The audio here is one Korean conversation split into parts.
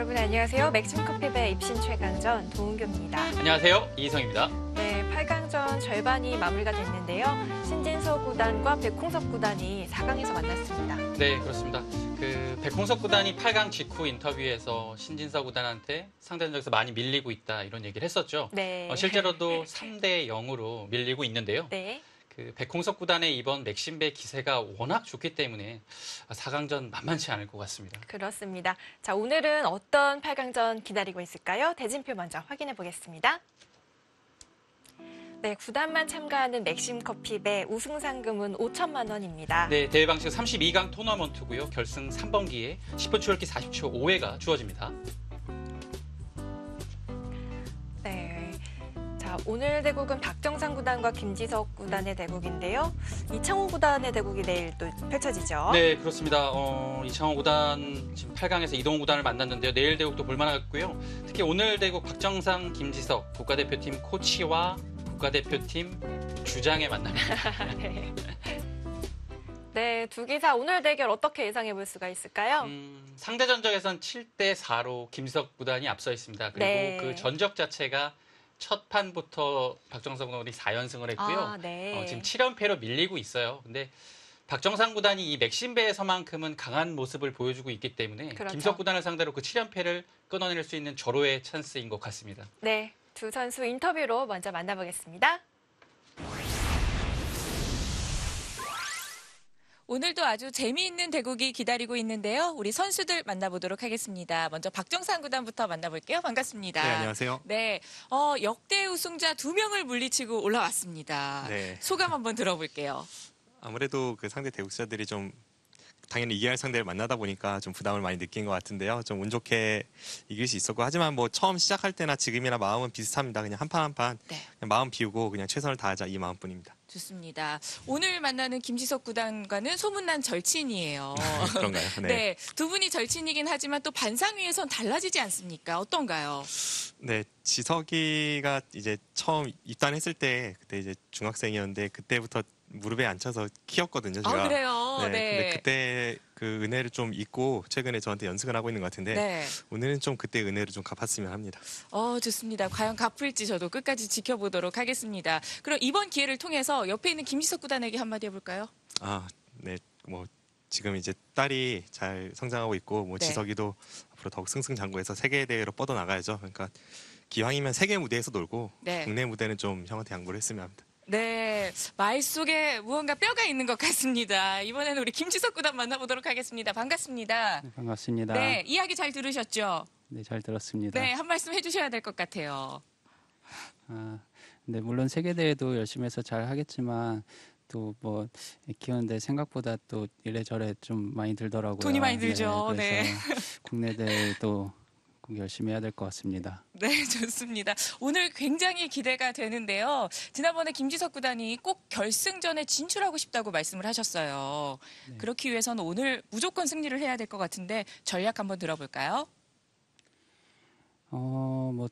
여러분 안녕하세요. 맥심커피배 입신 최강전 도은교입니다. 안녕하세요. 이희성입니다. 네, 8강전 절반이 마무리가 됐는데요. 신진서 구단과 백홍석 구단이 4강에서 만났습니다. 네, 그렇습니다. 백홍석 구단이 8강 직후 인터뷰에서 신진서 구단한테 상대전적에서 많이 밀리고 있다 이런 얘기를 했었죠. 네. 실제로도 3대 0으로 밀리고 있는데요. 네. 백홍석 구단의 이번 맥심배 기세가 워낙 좋기 때문에 4강전 만만치 않을 것 같습니다. 그렇습니다. 자, 오늘은 어떤 8강전 기다리고 있을까요? 대진표 먼저 확인해 보겠습니다. 네, 9단만 참가하는 맥심커피배 우승 상금은 5천만 원입니다. 네, 대회 방식 32강 토너먼트고요. 결승 3번기에 10분 추월기 40초 5회가 주어집니다. 네. 자, 오늘 대국은 박정상 구단과 김지석 구단의 대국인데요. 이창호 구단의 대국이 내일 또 펼쳐지죠. 네, 그렇습니다. 이창호 구단 지금 8강에서 이동훈 구단을 만났는데요. 내일 대국도 볼만하겠고요. 특히 오늘 대국 박정상, 김지석 국가대표팀 코치와 국가대표팀 주장의 만남입니다. 네. 네, 두 기사 오늘 대결 어떻게 예상해 볼 수가 있을까요? 상대 전적에선 7대 4로 김지석 구단이 앞서 있습니다. 그리고 네. 그 전적 자체가 첫 판부터 박정상 구단이 4연승을 했고요. 네. 지금 7연패로 밀리고 있어요. 근데 박정상 구단이 이 맥심배에서만큼은 강한 모습을 보여주고 있기 때문에 그렇죠. 김지석 구단을 상대로 그 7연패를 끊어낼 수 있는 절호의 찬스인 것 같습니다. 네, 두 선수 인터뷰로 먼저 만나보겠습니다. 오늘도 아주 재미있는 대국이 기다리고 있는데요. 우리 선수들 만나보도록 하겠습니다. 먼저 박정상 구단부터 만나볼게요. 반갑습니다. 네, 안녕하세요. 네, 역대 우승자 2명을 물리치고 올라왔습니다. 네. 소감 한번 들어볼게요. 아무래도 그 상대 대국자들이 좀 당연히 이해할 상대를 만나다 보니까 좀 부담을 많이 느낀 것 같은데요. 좀 운 좋게 이길 수 있었고, 하지만 뭐 처음 시작할 때나 지금이나 마음은 비슷합니다. 그냥 한 판 한 판 네. 그냥 마음 비우고 그냥 최선을 다하자 이 마음뿐입니다. 좋습니다. 오늘 만나는 김지석 구단과는 소문난 절친이에요. 그런가요? 네. 네, 두 분이 절친이긴 하지만 또 반상위에선 달라지지 않습니까? 어떤가요? 네, 지석이가 이제 처음 입단했을 때 그때 이제 중학생이었는데 그때부터 무릎에 앉혀서 키웠거든요. 제가. 그래요? 네. 네. 근데 그때 그 은혜를 좀 잊고 최근에 저한테 연습을 하고 있는 것 같은데 네. 오늘은 좀 그때 은혜를 좀 갚았으면 합니다. 좋습니다. 과연 갚을지 저도 끝까지 지켜보도록 하겠습니다. 그럼 이번 기회를 통해서 옆에 있는 김지석 구단에게 한마디 해볼까요? 네, 뭐 지금 이제 딸이 잘 성장하고 있고 뭐 네. 지석이도 앞으로 더욱 승승장구해서 세계 대회로 뻗어 나가야죠. 그러니까 기왕이면 세계 무대에서 놀고 네. 국내 무대는 좀 형한테 양보를 했으면 합니다. 네, 말 속에 무언가 뼈가 있는 것 같습니다. 이번에는 우리 김지석 구단 만나보도록 하겠습니다. 반갑습니다. 네, 반갑습니다. 네, 이야기 잘 들으셨죠? 네, 잘 들었습니다. 네, 한 말씀 해주셔야 될 것 같아요. 네, 물론 세계대회도 열심히 해서 잘 하겠지만 또 뭐 키우는데 생각보다 또 이래저래 좀 많이 들더라고요. 돈이 많이 들죠. 네, 그래서 국내 대회도 꼭 열심히 해야 될 것 같습니다. 네, 좋습니다. 오늘 굉장히 기대가 되는데요. 지난번에 김지석 구단이 꼭 결승전에 진출하고 싶다고 말씀을 하셨어요. 네. 그렇기 위해서는 오늘 무조건 승리를 해야 될 것 같은데 전략 한번 들어볼까요? 뭐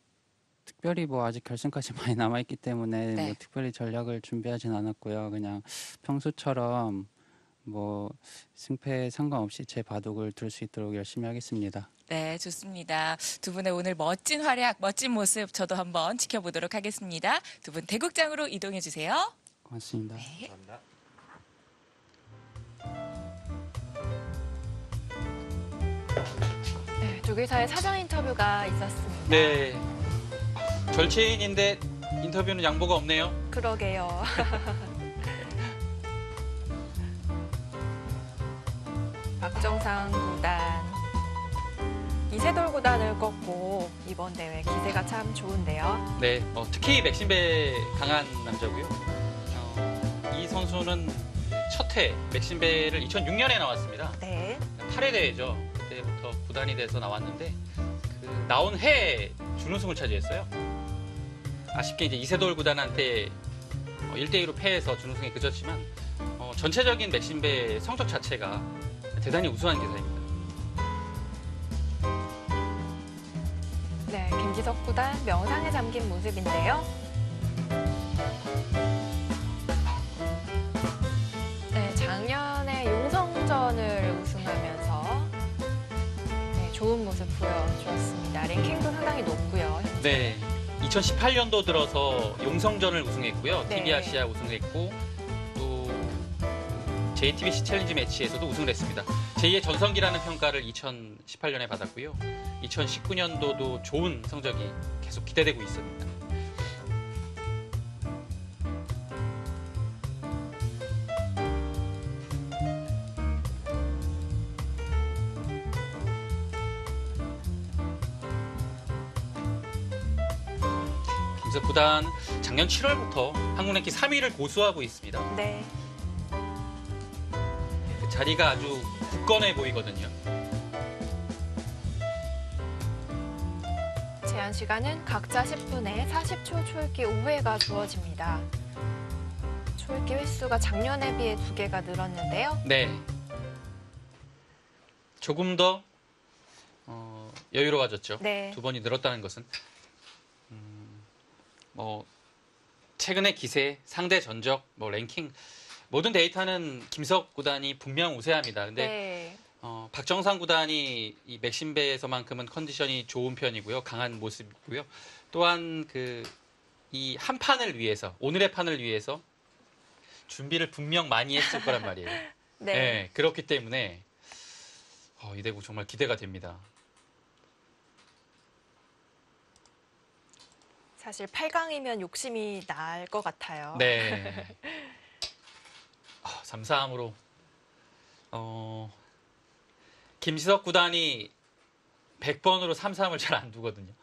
특별히 뭐 아직 결승까지 많이 남아 있기 때문에 네. 뭐 특별히 전략을 준비하진 않았고요. 그냥 평소처럼 뭐 승패에 상관없이 제 바둑을 둘 수 있도록 열심히 하겠습니다. 네, 좋습니다. 두 분의 오늘 멋진 활약, 멋진 모습 저도 한번 지켜보도록 하겠습니다. 두 분 대국장으로 이동해 주세요. 고맙습니다. 감사합니다. 네, 두 기사의 사전 인터뷰가 있었습니다. 네, 절친인데 인터뷰는 양보가 없네요. 그러게요. 박정상 구단, 이세돌 구단을 꺾고 이번 대회 기세가 참 좋은데요. 네, 특히 맥심배 강한 남자고요. 이 선수는 첫 해 맥심배를 2006년에 나왔습니다. 네. 8회 대회죠. 그때부터 구단이 돼서 나왔는데 그 나온 해에 준우승을 차지했어요. 아쉽게 이제 이세돌 구단한테 1대2로 패해서 준우승에 그쳤지만 전체적인 맥심배 성적 자체가 대단히 우수한 기사입니다. 네, 김지석 구단 명상에 잠긴 모습인데요. 네, 작년에 용성전을 우승하면서 네, 좋은 모습 보여주었습니다. 네. 2018년도 들어서 용성전을 우승했고요. 네. TV 아시아 우승했고 또 JTBC 챌린지 매치에서도 우승을 했습니다. 제2의 전성기라는 평가를 2018년에 받았고요. 2019년도도 좋은 성적이 계속 기대되고 있습니다. 김석 구단 작년 7월부터 한국 랭킹 3위를 고수하고 있습니다. 네. 그 자리가 아주 굳건해 보이거든요. 제한 시간은 각자 10분에 40초 초읽기 5회가 주어집니다. 초읽기 횟수가 작년에 비해 2개가 늘었는데요. 네. 조금 더 여유로워졌죠. 네. 2번이 늘었다는 것은 뭐 최근의 기세, 상대 전적, 뭐 랭킹 모든 데이터는 김석 구단이 분명 우세합니다. 근데 네. 박정상 구단이 이 맥심배에서만큼은 컨디션이 좋은 편이고요. 강한 모습이고요. 또한 이 한 판을 위해서, 오늘의 판을 위해서 준비를 분명 많이 했을 거란 말이에요. 네. 네, 그렇기 때문에 이 대국 정말 기대가 됩니다. 사실 8강이면 욕심이 날 것 같아요. 네. 3-3으로 김지석 구단이 100번으로 3-3을 잘 안 두거든요.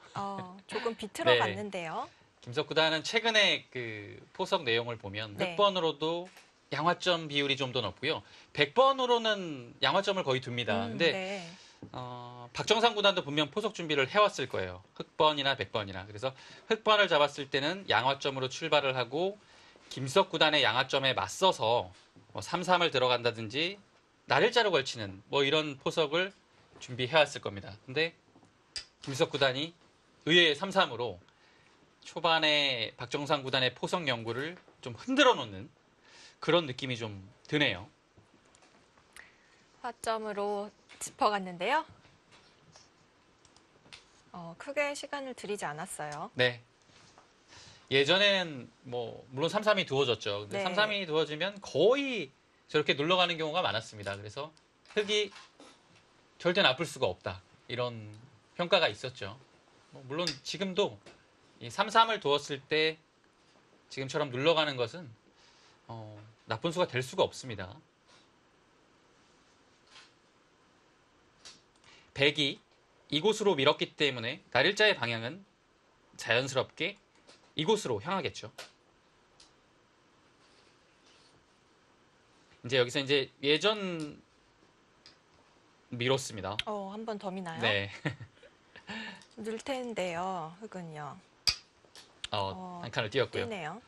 조금 비틀어 갔는데요. 김석 구단은 최근에 그 포석 내용을 보면 네. 100번으로도 양화점 비율이 좀 더 높고요. 100번으로는 양화점을 거의 둡니다. 근데 네. 박정상 구단도 분명 포석 준비를 해왔을 거예요. 흑번이나 100번이나. 그래서 흑번을 잡았을 때는 양화점으로 출발을 하고 김석 구단의 양화점에 맞서서 3-3을 들어간다든지 날일자로 걸치는 뭐 이런 포석을 준비해왔을 겁니다. 근데 김석 구단이 의외의 3-3으로 초반에 박정상 구단의 포석 연구를 좀 흔들어 놓는 그런 느낌이 좀 드네요. 화점으로 짚어갔는데요. 크게 시간을 들이지 않았어요. 네. 예전에는 물론 3-3이 두어졌죠. 근데 네. 3-3이 두어지면 거의 저렇게 눌러가는 경우가 많았습니다. 그래서 흑이 절대 나쁠 수가 없다. 이런 평가가 있었죠. 물론 지금도 이 3-3을 두었을 때 지금처럼 눌러가는 것은 나쁜 수가 될 수가 없습니다. 백이 이곳으로 밀었기 때문에 날일자의 방향은 자연스럽게 이곳으로 향하겠죠. 이제 여기서 이제 예전 밀었습니다. 한 번 더 미나요? 네. 늘 텐데요. 흑은요. 한 칸을 띄웠고요. 뛰네요.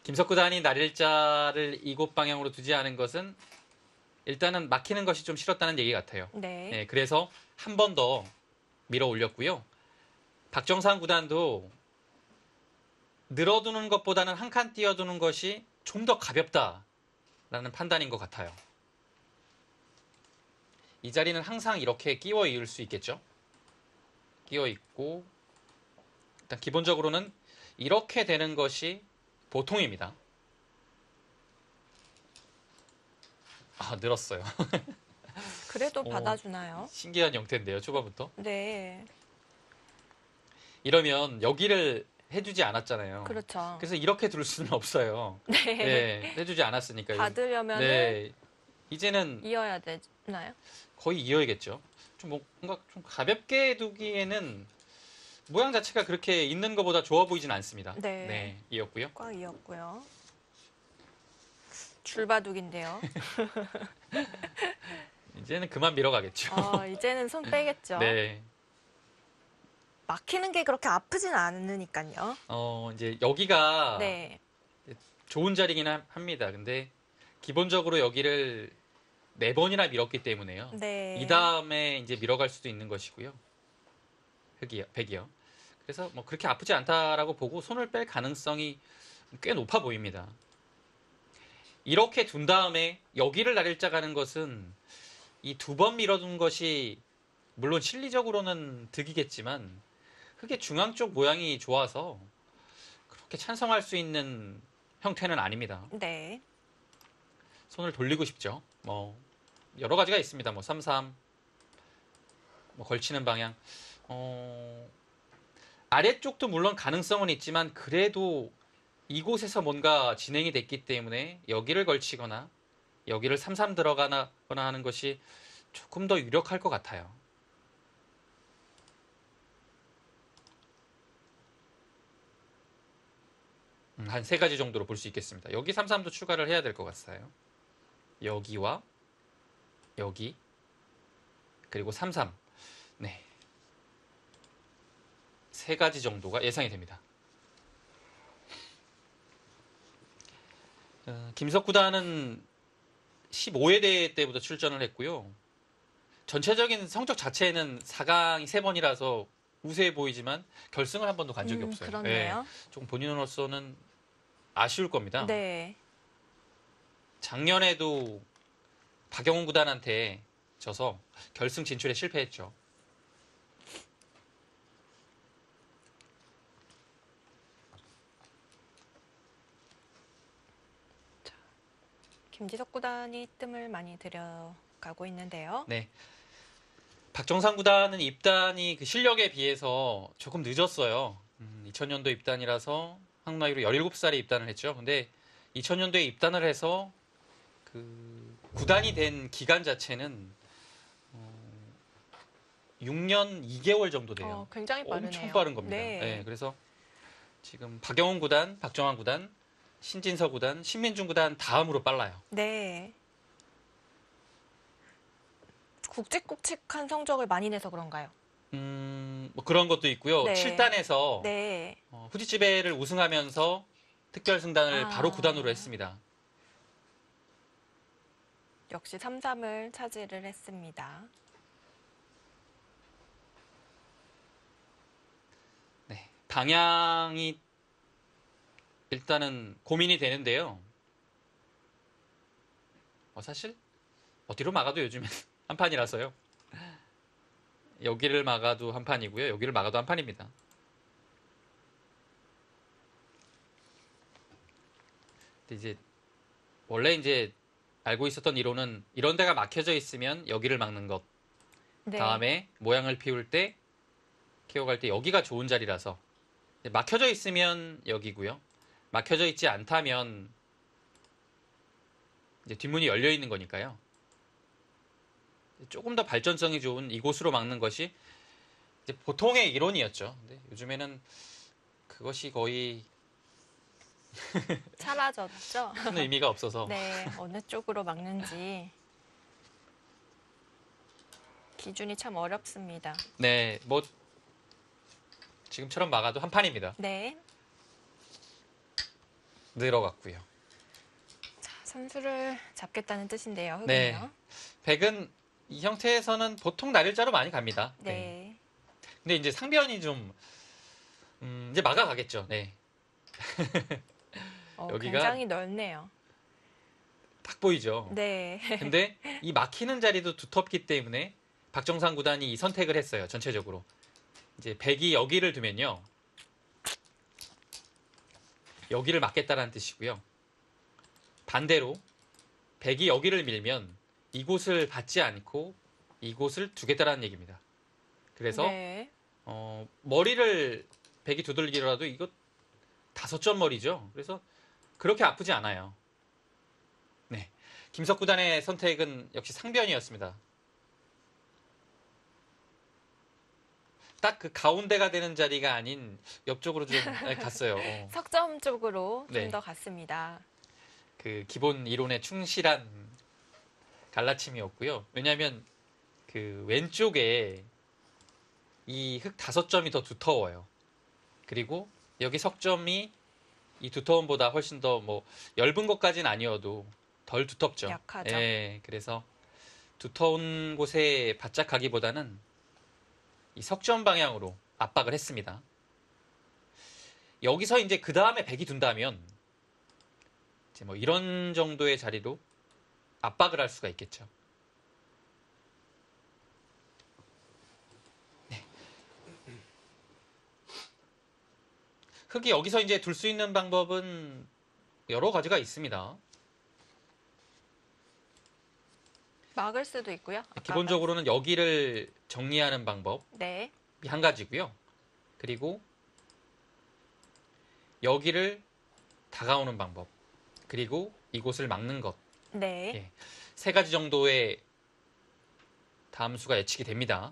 김석 구단이 날일자를 이곳 방향으로 두지 않은 것은 일단은 막히는 것이 좀 싫었다는 얘기 같아요. 네. 네, 그래서 한 번 더 밀어 올렸고요. 박정상 구단도 늘어두는 것보다는 한 칸 띄워두는 것이 좀 더 가볍다라는 판단인 것 같아요. 이 자리는 항상 이렇게 끼워 이을 수 있겠죠. 끼워 있고 일단 기본적으로는 이렇게 되는 것이 보통입니다. 늘었어요. 그래도 받아주나요? 신기한 형태인데요, 초반부터. 네. 이러면 여기를 해주지 않았잖아요. 그렇죠. 그래서 이렇게 둘 수는 없어요. 네. 네, 해주지 않았으니까요. 받으려면 네, 이제는 이어야 되나요? 거의 이어야겠죠. 좀 뭔가 좀 가볍게 두기에는 모양 자체가 그렇게 있는 것보다 좋아 보이진 않습니다. 네. 이었고요. 꽉 이었고요. 줄바둑인데요. 이제는 그만 밀어가겠죠. 이제는 손 빼겠죠. 네. 막히는 게 그렇게 아프진 않으니까요. 이제 여기가 네. 좋은 자리긴 합니다. 근데 기본적으로 여기를 4번이나 밀었기 때문에요. 네. 이 다음에 이제 밀어갈 수도 있는 것이고요. 백이요. 그래서 그렇게 아프지 않다라고 보고 손을 뺄 가능성이 꽤 높아 보입니다. 이렇게 둔 다음에 여기를 날일자 가는 것은 이 2번 밀어둔 것이 물론 실리적으로는 득이겠지만 흙의 중앙 쪽 모양이 좋아서 그렇게 찬성할 수 있는 형태는 아닙니다. 네. 손을 돌리고 싶죠. 뭐 여러 가지가 있습니다. 뭐 3-3, 뭐 걸치는 방향. 아래쪽도 물론 가능성은 있지만 그래도 이곳에서 뭔가 진행이 됐기 때문에 여기를 걸치거나 여기를 3-3 들어가거나 하는 것이 조금 더 유력할 것 같아요. 한 3가지 정도로 볼 수 있겠습니다. 여기 3-3도 추가를 해야 될 것 같아요. 여기와 여기 그리고 3-3. 네. 3가지 정도가 예상이 됩니다. 김석 구단은 15회 대회 때부터 출전을 했고요. 전체적인 성적 자체는 4강이 3번이라서 우세해 보이지만 결승을 한 번도 간 적이 없어요. 그렇네요. 조금 본인으로서는 아쉬울 겁니다. 네. 작년에도 박영훈 구단한테 져서 결승 진출에 실패했죠. 김지석 구단이 뜸을 많이 들여가고 있는데요. 네. 박정상 구단은 입단이 그 실력에 비해서 조금 늦었어요. 2000년도 입단이라서 한국 나이로 17살에 입단을 했죠. 근데 2000년도에 입단을 해서 그 구단이 된 기간 자체는 6년 2개월 정도 돼요. 굉장히 빠르네요. 엄청 빠른 겁니다. 네. 네, 그래서 지금 박영훈 구단, 박정환 구단, 신진서 구단, 신민중 구단 다음으로 빨라요. 네. 굵직굵직한 성적을 많이 내서 그런가요? 뭐 그런 것도 있고요. 네. 7단에서 네. 후지츠베를 우승하면서 특별 승단을 바로 9단으로 했습니다. 역시 3-3을 차지를 했습니다. 네, 방향이 일단은 고민이 되는데요. 사실 어디로 막아도 요즘엔 한 판이라서요. 여기를 막아도 한 판이고요. 여기를 막아도 한 판입니다. 근데 이제 원래 이제 알고 있었던 이론은 이런 데가 막혀져 있으면 여기를 막는 것. 네. 다음에 모양을 피울 때 키워갈 때 여기가 좋은 자리라서 막혀져 있으면 여기고요. 막혀져 있지 않다면 이제 뒷문이 열려 있는 거니까요. 조금 더 발전성이 좋은 이곳으로 막는 것이 이제 보통의 이론이었죠. 근데 요즘에는 그것이 거의 사라졌죠? 큰 의미가 없어서 네. 어느 쪽으로 막는지 기준이 참 어렵습니다. 네, 뭐 지금처럼 막아도 한 판입니다. 네. 늘어갔고요. 자, 선수를 잡겠다는 뜻인데요. 흑은요. 네. 백은 이 형태에서는 보통 날일자로 많이 갑니다. 네. 근데 이제 상변이 좀 이제 막아가겠죠. 네. 여기가- 굉장히 넓네요. 딱 보이죠. 네. 근데 이 막히는 자리도 두텁기 때문에 박정상 구단이 이 선택을 했어요. 전체적으로. 이제 백이 여기를 두면요. 여기를 막겠다라는 뜻이고요. 반대로 백이 여기를 밀면 이곳을 받지 않고 이곳을 두겠다라는 얘기입니다. 그래서 네. 머리를 백이 두들기더라도 이거 5점 머리죠. 그래서 그렇게 아프지 않아요. 네, 김석 구단의 선택은 역시 상변이었습니다. 딱 그 가운데가 되는 자리가 아닌 옆쪽으로 좀 갔어요. 석점 쪽으로 좀 네. 더 갔습니다. 그 기본 이론에 충실한 갈라침이었고요. 왜냐하면 그 왼쪽에 이 흙 5점이 더 두터워요. 그리고 여기 석점이 이 두터움보다 훨씬 더 뭐 엷은 것까지는 아니어도 덜 두텁죠. 약하죠. 예, 그래서 두터운 곳에 바짝 가기보다는 이 석점 방향으로 압박을 했습니다. 여기서 이제 그 다음에 백이 둔다면 이제 뭐 이런 정도의 자리로 압박을 할 수가 있겠죠. 네. 흙이 여기서 이제 둘 수 있는 방법은 여러 가지가 있습니다. 막을 수도 있고요. 아까 기본적으로는 여기를 정리하는 방법이 네. 한 가지고요. 그리고 여기를 다가오는 방법, 그리고 이곳을 막는 것. 네. 예, 세 가지 정도의 다함수가 예측이 됩니다.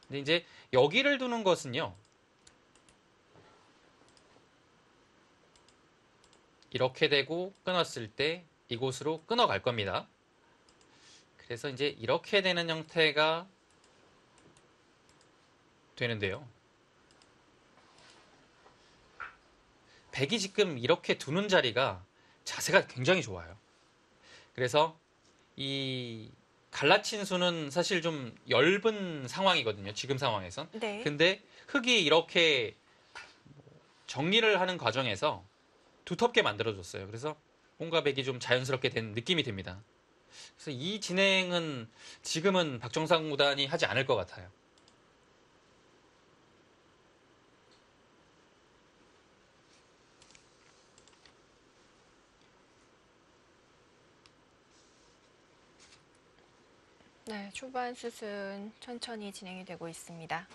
근데 이제 여기를 두는 것은요. 이렇게 되고 끊었을 때 이곳으로 끊어갈 겁니다. 그래서 이제 이렇게 되는 형태가 되는데요. 백이 지금 이렇게 두는 자리가 자세가 굉장히 좋아요. 그래서 이 갈라친 수는 사실 좀 엷은 상황이거든요. 지금 상황에선. 네. 근데 흙이 이렇게 정리를 하는 과정에서 두텁게 만들어줬어요. 그래서 뭔가 백이 좀 자연스럽게 된 느낌이 듭니다. 그래서 이 진행은 지금은 박정상 구단이 하지 않을 것 같아요. 네, 초반 슛은 천천히 진행이 되고 있습니다.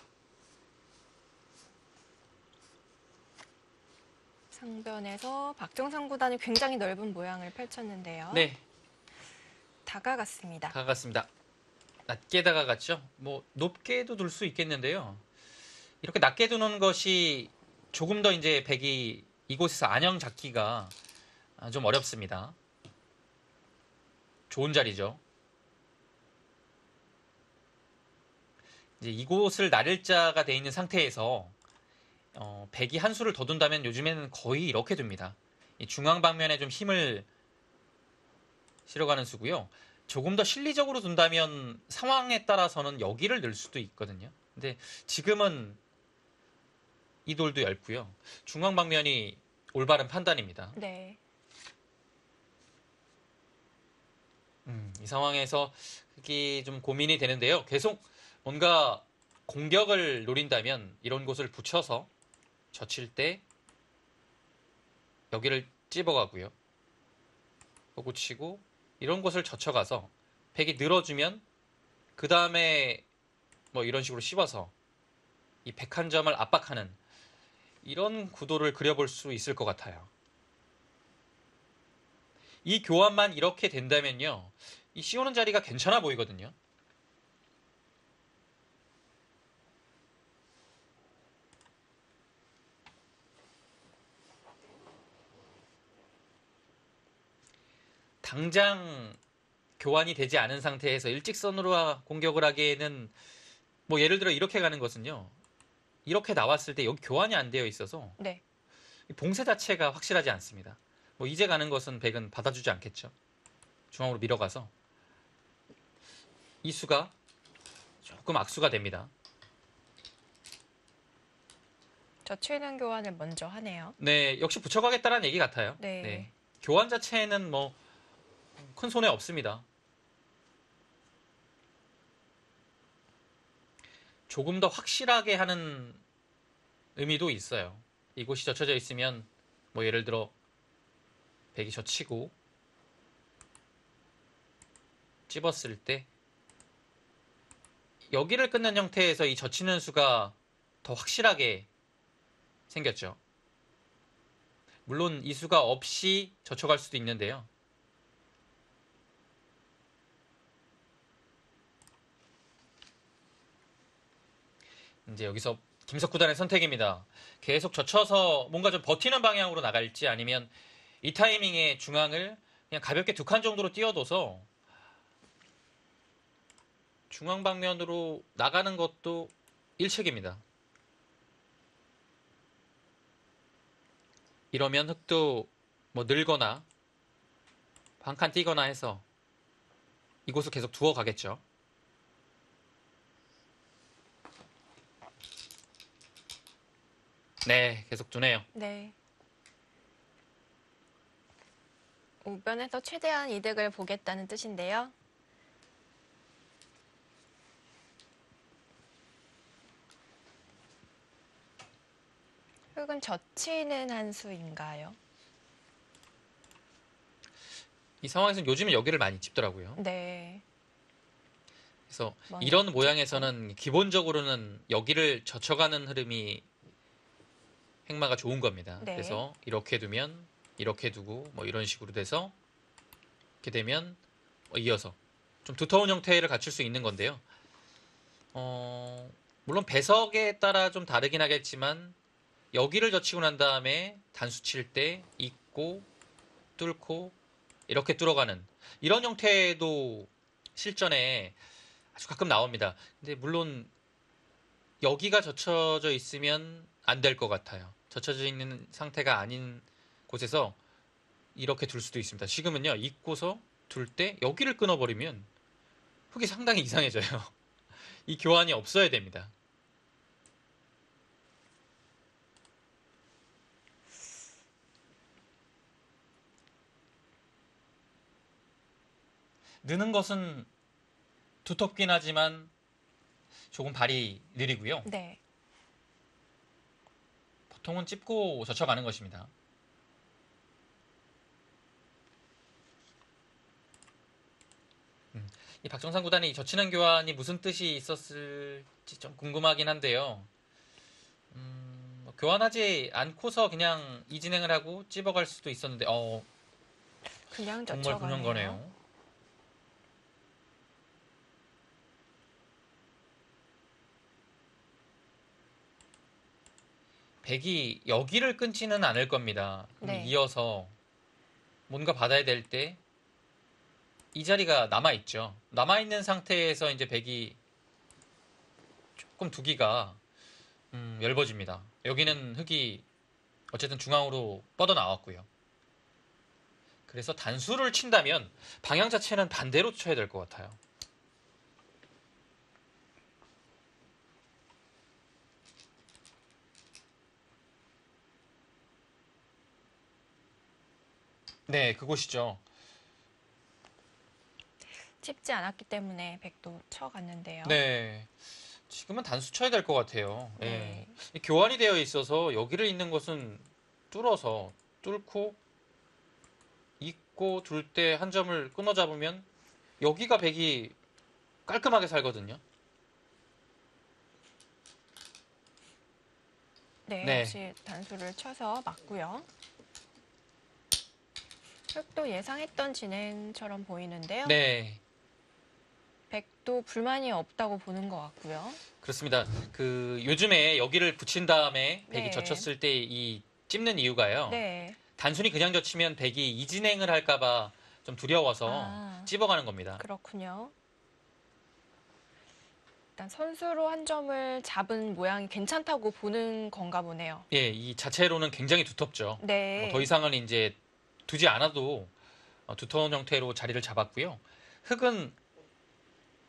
상변에서 박정상 구단이 굉장히 넓은 모양을 펼쳤는데요. 네, 다가갔습니다. 다가갔습니다. 낮게 다가갔죠. 뭐 높게도 둘 수 있겠는데요. 이렇게 낮게 두는 것이 조금 더 이제 백이 이곳에서 안형 잡기가 좀 어렵습니다. 좋은 자리죠. 이제 이곳을 나를자가 돼 있는 상태에서 백이 한 수를 더 둔다면 요즘에는 거의 이렇게 둡니다. 이 중앙 방면에 좀 힘을 실어가는 수고요. 조금 더 실리적으로 둔다면 상황에 따라서는 여기를 넣을 수도 있거든요. 근데 지금은 이 돌도 얇고요. 중앙 방면이 올바른 판단입니다. 네. 이 상황에서 이게 좀 고민이 되는데요. 계속 뭔가 공격을 노린다면 이런 곳을 붙여서 젖힐 때 여기를 찝어가고요. 보고 치고 이런 곳을 젖혀가서 백이 늘어주면 그 다음에 뭐 이런 식으로 씹어서 이 백 한 점을 압박하는 이런 구도를 그려볼 수 있을 것 같아요. 이 교환만 이렇게 된다면요. 이 씌우는 자리가 괜찮아 보이거든요. 당장 교환이 되지 않은 상태에서 일직선으로 공격을 하기에는 뭐 예를 들어 이렇게 가는 것은요. 이렇게 나왔을 때 여기 교환이 안 되어 있어서 네. 봉쇄 자체가 확실하지 않습니다. 뭐 이제 가는 것은 백은 받아주지 않겠죠. 중앙으로 밀어가서 이 수가 조금 악수가 됩니다. 젖히는 교환을 먼저 하네요. 네, 역시 붙여가겠다는 얘기 같아요. 네. 교환 자체는 뭐 큰 손해 없습니다. 조금 더 확실하게 하는 의미도 있어요. 이곳이 젖혀져 있으면 뭐 예를 들어 백이 젖히고 찝었을 때 여기를 끊는 형태에서 이 젖히는 수가 더 확실하게 생겼죠. 물론 이 수가 없이 젖혀갈 수도 있는데요. 이제 여기서 김석 구단의 선택입니다. 계속 젖혀서 뭔가 좀 버티는 방향으로 나갈지 아니면 이 타이밍에 중앙을 그냥 가볍게 두 칸 정도로 띄워둬서 중앙 방면으로 나가는 것도 일책입니다. 이러면 흙도 뭐 늘거나 한 칸 띄거나 해서 이곳을 계속 두어 가겠죠. 네, 계속 두네요. 네. 우변에서 최대한 이득을 보겠다는 뜻인데요. 흙은 젖히는 한 수인가요? 이 상황에서는 요즘은 여기를 많이 찝더라고요. 네. 그래서 먼저 이런 모양에서는 기본적으로는 여기를 젖혀가는 흐름이 행마가 좋은 겁니다. 네. 그래서 이렇게 두면 이렇게 두고 뭐 이런 식으로 돼서 이렇게 되면 이어서 좀 두터운 형태를 갖출 수 있는 건데요. 물론 배석에 따라 좀 다르긴 하겠지만 여기를 젖히고 난 다음에 단수 칠 때 잇고 뚫고 이렇게 뚫어가는 이런 형태도 실전에 아주 가끔 나옵니다. 근데 물론 여기가 젖혀져 있으면 안 될 것 같아요. 젖혀져 있는 상태가 아닌 곳에서 이렇게 둘 수도 있습니다. 지금은요, 잇고서 둘 때 여기를 끊어버리면 흙이 상당히 이상해져요. 이 교환이 없어야 됩니다. 느는 것은 두텁긴 하지만 조금 발이 느리고요. 네. 보통은 찝고 젖혀가는 것입니다. 이 박정상 구단의 이 젖히는 교환이 무슨 뜻이 있었을지 좀 궁금하긴 한데요. 뭐 교환하지 않고서 그냥 이 진행을 하고 찝어갈 수도 있었는데, 그냥 정말 그런 젖혀가네요. 거네요. 백이 여기를 끊지는 않을 겁니다. 그럼 네. 이어서 뭔가 받아야 될 때 이 자리가 남아있죠. 남아있는 상태에서 이제 백이 조금 두기가 얇아집니다. 여기는 흙이 어쨌든 중앙으로 뻗어 나왔고요. 그래서 단수를 친다면 방향 자체는 반대로 쳐야 될 것 같아요. 네, 그곳이죠. 찝지 않았기 때문에 백도 쳐갔는데요. 네. 지금은 단수 쳐야 될 것 같아요. 네. 이 교환이 되어 있어서 여기를 잇는 것은 뚫어서 뚫고 잇고 둘 때 한 점을 끊어 잡으면 여기가 백이 깔끔하게 살거든요. 네, 네. 역시 단수를 쳐서 맞고요. 흙도 예상했던 진행처럼 보이는데요. 네. 백도 불만이 없다고 보는 것 같고요. 그렇습니다. 요즘에 여기를 붙인 다음에 백이 네. 젖혔을 때 이 찝는 이유가요. 네. 단순히 그냥 젖히면 백이 이진행을 할까봐 좀 두려워서 아. 찝어가는 겁니다. 그렇군요. 일단 선수로 한 점을 잡은 모양이 괜찮다고 보는 건가 보네요. 예, 이 자체로는 굉장히 두텁죠. 네. 더 이상은 이제 두지 않아도 두터운 형태로 자리를 잡았고요. 흙은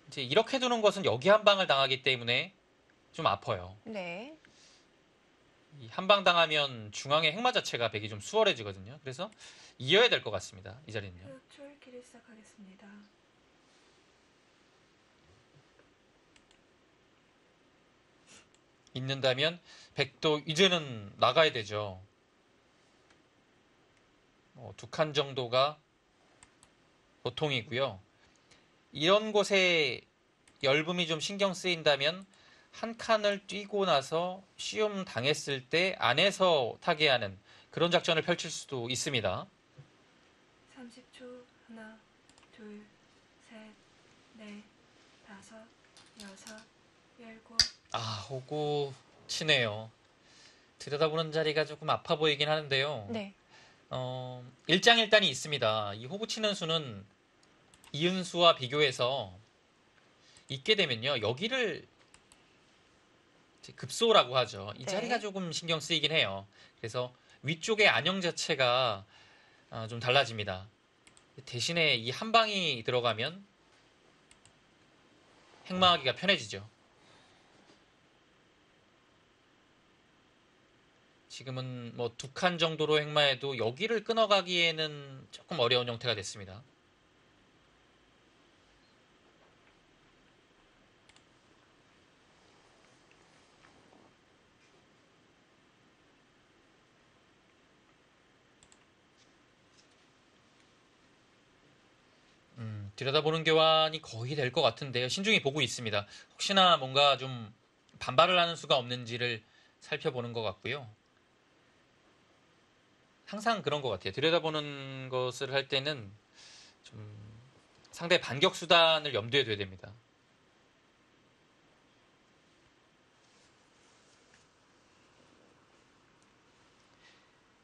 이제 이렇게 두는 것은 여기 한 방을 당하기 때문에 좀 아파요. 네. 이 한 방 당하면 중앙의 행마 자체가 백이 좀 수월해지거든요. 그래서 이어야 될 것 같습니다. 이 자리는요. 초읽기를 시작하겠습니다. 있는다면 백도 이제는 나가야 되죠. 두 칸 정도가 보통이고요. 이런 곳에 열분이 좀 신경 쓰인다면 한 칸을 뛰고 나서 쉬움 당했을 때 안에서 타개하는 그런 작전을 펼칠 수도 있습니다. 30초. 하나, 둘, 셋, 넷, 다섯, 여섯, 일곱. 호구 치네요. 들여다보는 자리가 조금 아파 보이긴 하는데요. 네. 일장일단이 있습니다. 이 호구 치는 수는 이은수와 비교해서 있게 되면요. 여기를 급소라고 하죠. 이 네. 자리가 조금 신경 쓰이긴 해요. 그래서 위쪽의 안형 자체가 좀 달라집니다. 대신에 이 한 방이 들어가면 행마하기가 편해지죠. 지금은 뭐 두 칸 정도로 행마해도 여기를 끊어가기에는 조금 어려운 형태가 됐습니다. 들여다보는 교환이 거의 될 것 같은데요. 신중히 보고 있습니다. 혹시나 뭔가 좀 반발을 하는 수가 없는지를 살펴보는 것 같고요. 항상 그런 것 같아요. 들여다보는 것을 할 때는 좀 상대 반격 수단을 염두에 둬야 됩니다.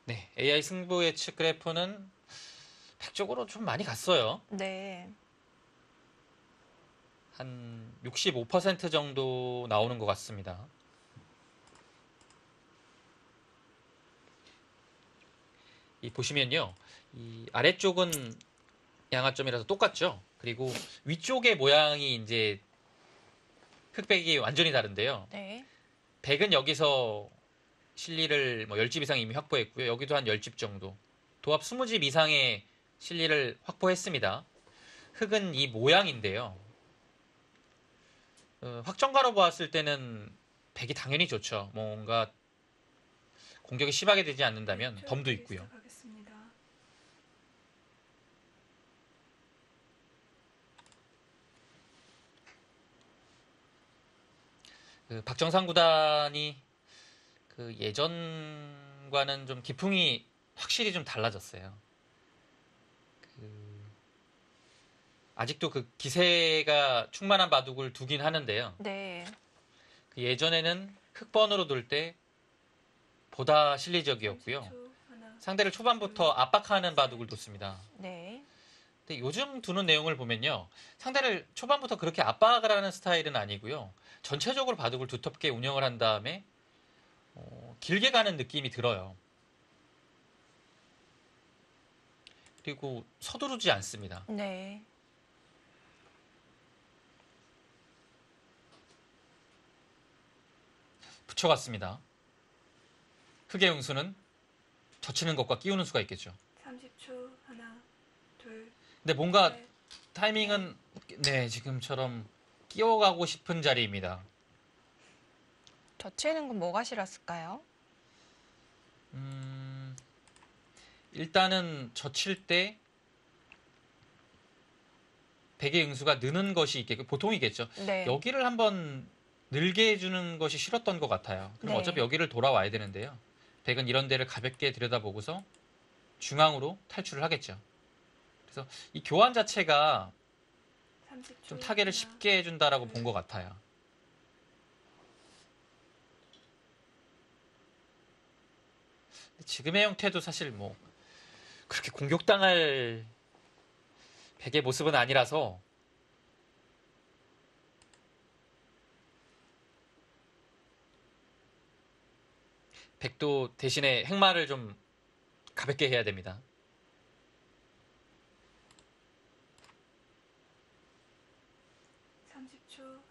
네, AI 승부 예측 그래프는 100쪽으로 좀 많이 갔어요. 네. 한 65% 정도 나오는 것 같습니다. 이 보시면요, 이 아래쪽은 양하점이라서 똑같죠. 그리고 위쪽의 모양이 이제 흑백이 완전히 다른데요. 네. 백은 여기서 실리를 뭐 10집 이상 이미 확보했고요. 여기도 한 10집 정도. 도합 20집 이상의 실리를 확보했습니다. 흑은 이 모양인데요. 확정가로 보았을 때는 백이 당연히 좋죠. 뭔가 공격이 심하게 되지 않는다면 덤도 있고요. 박정상 구단이 그 예전과는 좀 기풍이 확실히 좀 달라졌어요. 아직도 그 기세가 충만한 바둑을 두긴 하는데요. 네. 그 예전에는 흑번으로 둘 때 보다 실리적이었고요. 상대를 초반부터 압박하는 바둑을 뒀습니다. 네. 근데 요즘 두는 내용을 보면요. 상대를 초반부터 그렇게 압박을 하는 스타일은 아니고요. 전체적으로 바둑을 두텁게 운영을 한 다음에 길게 가는 느낌이 들어요. 그리고 서두르지 않습니다. 네. 붙여갔습니다. 흑의 응수는 젖히는 것과 끼우는 수가 있겠죠. 30초. 하나, 둘, 근데 뭔가 셋. 타이밍은 네, 지금처럼 끼워가고 싶은 자리입니다. 젖히는 건 뭐가 싫었을까요? 일단은 젖힐 때 백의 응수가 느는 것이 보통이겠죠. 네. 여기를 한번 늘게 해주는 것이 싫었던 것 같아요. 그럼 네. 어차피 여기를 돌아와야 되는데요. 백은 이런 데를 가볍게 들여다보고서 중앙으로 탈출을 하겠죠. 그래서 이 교환 자체가 좀 타겟을 쉽게 해준다라고 본 것 같아요. 지금의 형태도 사실 뭐 그렇게 공격당할 백의 모습은 아니라서 백도 대신에 행마를 좀 가볍게 해야 됩니다.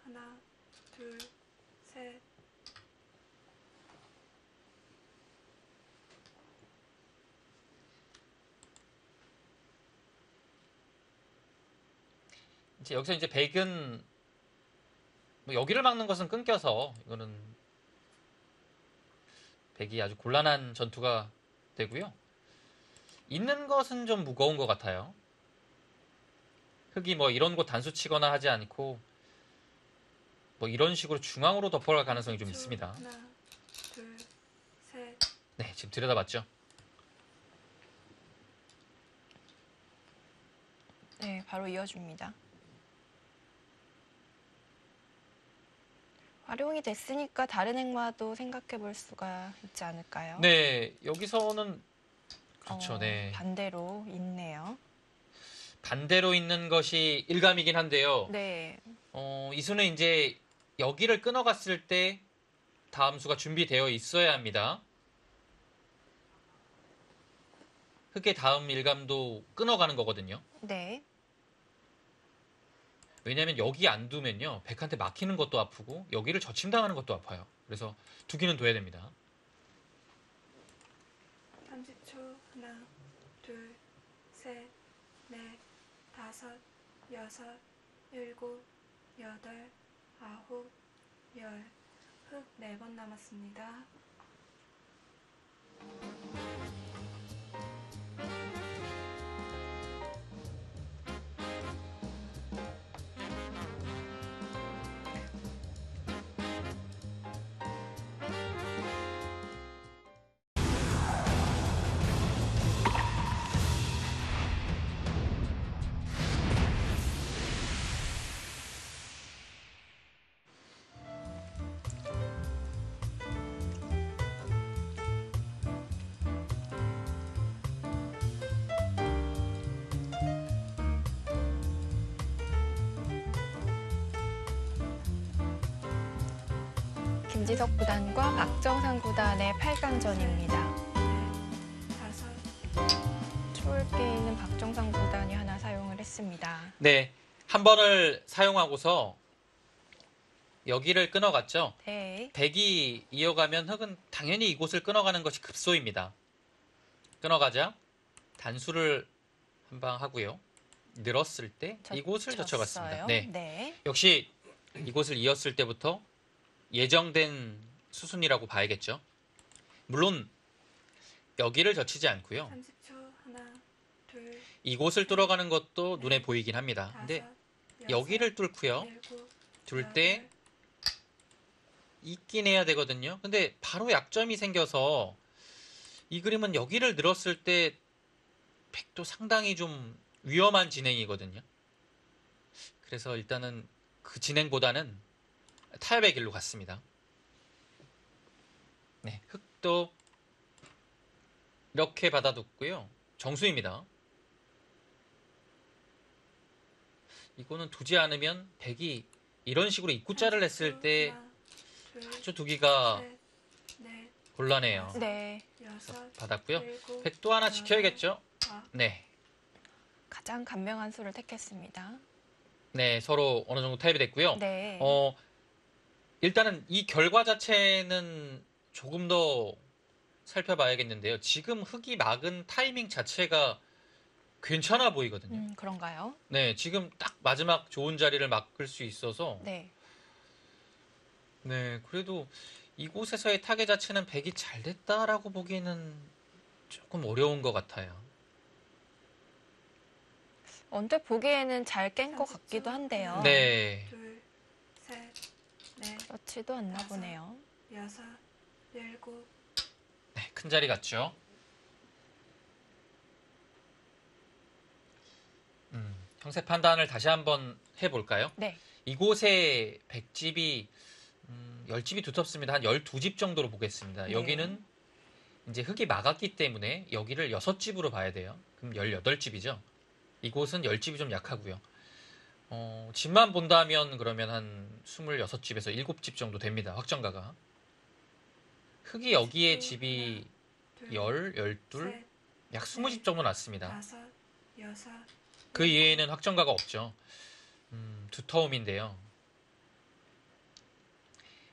하나, 둘, 셋. 여기서 이제 백은 뭐 여기를 막는 것은 끊겨서 이거는 백이 아주 곤란한 전투가 되고요. 있는 것은 좀 무거운 것 같아요. 흑이 뭐 이런 곳 단수 치거나 하지 않고 뭐 이런 식으로 중앙으로 덮어갈 가능성이 좀 있습니다. 하나, 둘, 셋. 네, 지금 들여다봤죠. 네, 바로 이어줍니다. 활용이 됐으니까 다른 행마도 생각해 볼 수가 있지 않을까요? 네, 여기서는 그렇죠. 네. 반대로 있네요. 반대로 있는 것이 일감이긴 한데요. 네. 이 수는 이제 여기를 끊어갔을 때 다음 수가 준비되어 있어야 합니다. 흑의 다음 일감도 끊어가는 거거든요. 네. 왜냐하면 여기 안 두면요. 백한테 막히는 것도 아프고 여기를 젖힘당하는 것도 아파요. 그래서 두기는 둬야 됩니다. 30초. 하나, 둘, 셋, 넷, 다섯, 여섯, 일곱, 여덟, 아홉, 열. 흑 4번 남았습니다. 김지석 구단과 박정상 구단의 8강전입니다. 초월게임은 박정상 구단이 하나 사용을 했습니다. 네, 한 번을 사용하고서 여기를 끊어갔죠. 네. 백이 이어가면 흑은 당연히 이곳을 끊어가는 것이 급소입니다. 끊어가자 단수를 한 방 하고요. 늘었을 때 이곳을 젖혀갔습니다. 네. 네. 역시 이곳을 이었을 때부터 예정된 수순이라고 봐야겠죠. 물론 여기를 젖히지 않고요. 30초 하나, 둘, 이곳을 뚫어가는 것도 눈에 보이긴 합니다. 근데 다섯, 여기를 뚫고요. 일곱, 둘 때 있긴 해야 되거든요. 근데 바로 약점이 생겨서 이 그림은 여기를 늘었을 때 백도 상당히 좀 위험한 진행이거든요. 그래서 일단은 그 진행보다는 타협의 길로 갔습니다. 네, 흑도 이렇게 받아뒀고요. 정수입니다. 이거는 두지 않으면 백이 이런 식으로 입구자를 냈을 때 하나, 둘, 아주 두기가 셋, 넷, 곤란해요. 네. 여섯, 받았고요. 일곱, 백도 하나 지켜야겠죠? 아홉. 네. 가장 간명한 수를 택했습니다. 네, 서로 어느 정도 타협이 됐고요. 네. 일단은 이 결과 자체는 조금 더 살펴봐야겠는데요. 지금 흑이 막은 타이밍 자체가 괜찮아 보이거든요. 그런가요? 네, 지금 딱 마지막 좋은 자리를 막을 수 있어서 네. 네, 그래도 이곳에서의 타겟 자체는 백이 잘 됐다라고 보기에는 조금 어려운 것 같아요. 언뜻 보기에는 잘 깬 것 같기도 한데요. 네. 둘, 셋, 넷, 그렇지도 않나 보네요. 여섯, 일곱, 네, 큰 자리 같죠? 형세 판단을 다시 한번 해볼까요? 네. 이곳에 백집이 10집이 두텁습니다. 한 12집 정도로 보겠습니다. 네. 여기는 이제 흑이 막았기 때문에 여기를 6집으로 봐야 돼요. 그럼 18집이죠. 이곳은 10집이 좀 약하고요. 집만 본다면 그러면 한 26집에서 7집 정도 됩니다. 확정가가. 흑이 여기에 집이 둘, 12, 셋, 약 20집 정도 났습니다. 다섯, 여섯, 그 이외에는 확정가가 없죠. 두터움인데요.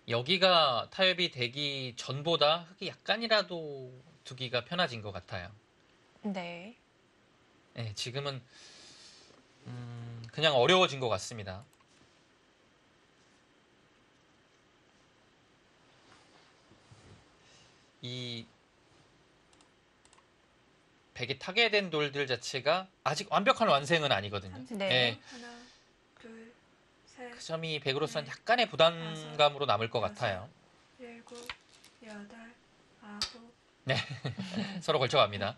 여기가 타협이 되기 전보다 흑이 약간이라도 두기가 편해진 것 같아요. 네. 네, 지금은 그냥 어려워진 것 같습니다. 이 백이 타게 된 돌들 자체가 아직 완벽한 완성은 아니거든요. 네. 네, 하나, 둘, 셋, 그 점이 백으로서는 약간의 부담감으로 남을 것 같아요. 일곱, 여덟, 아홉, 서로 걸쳐갑니다.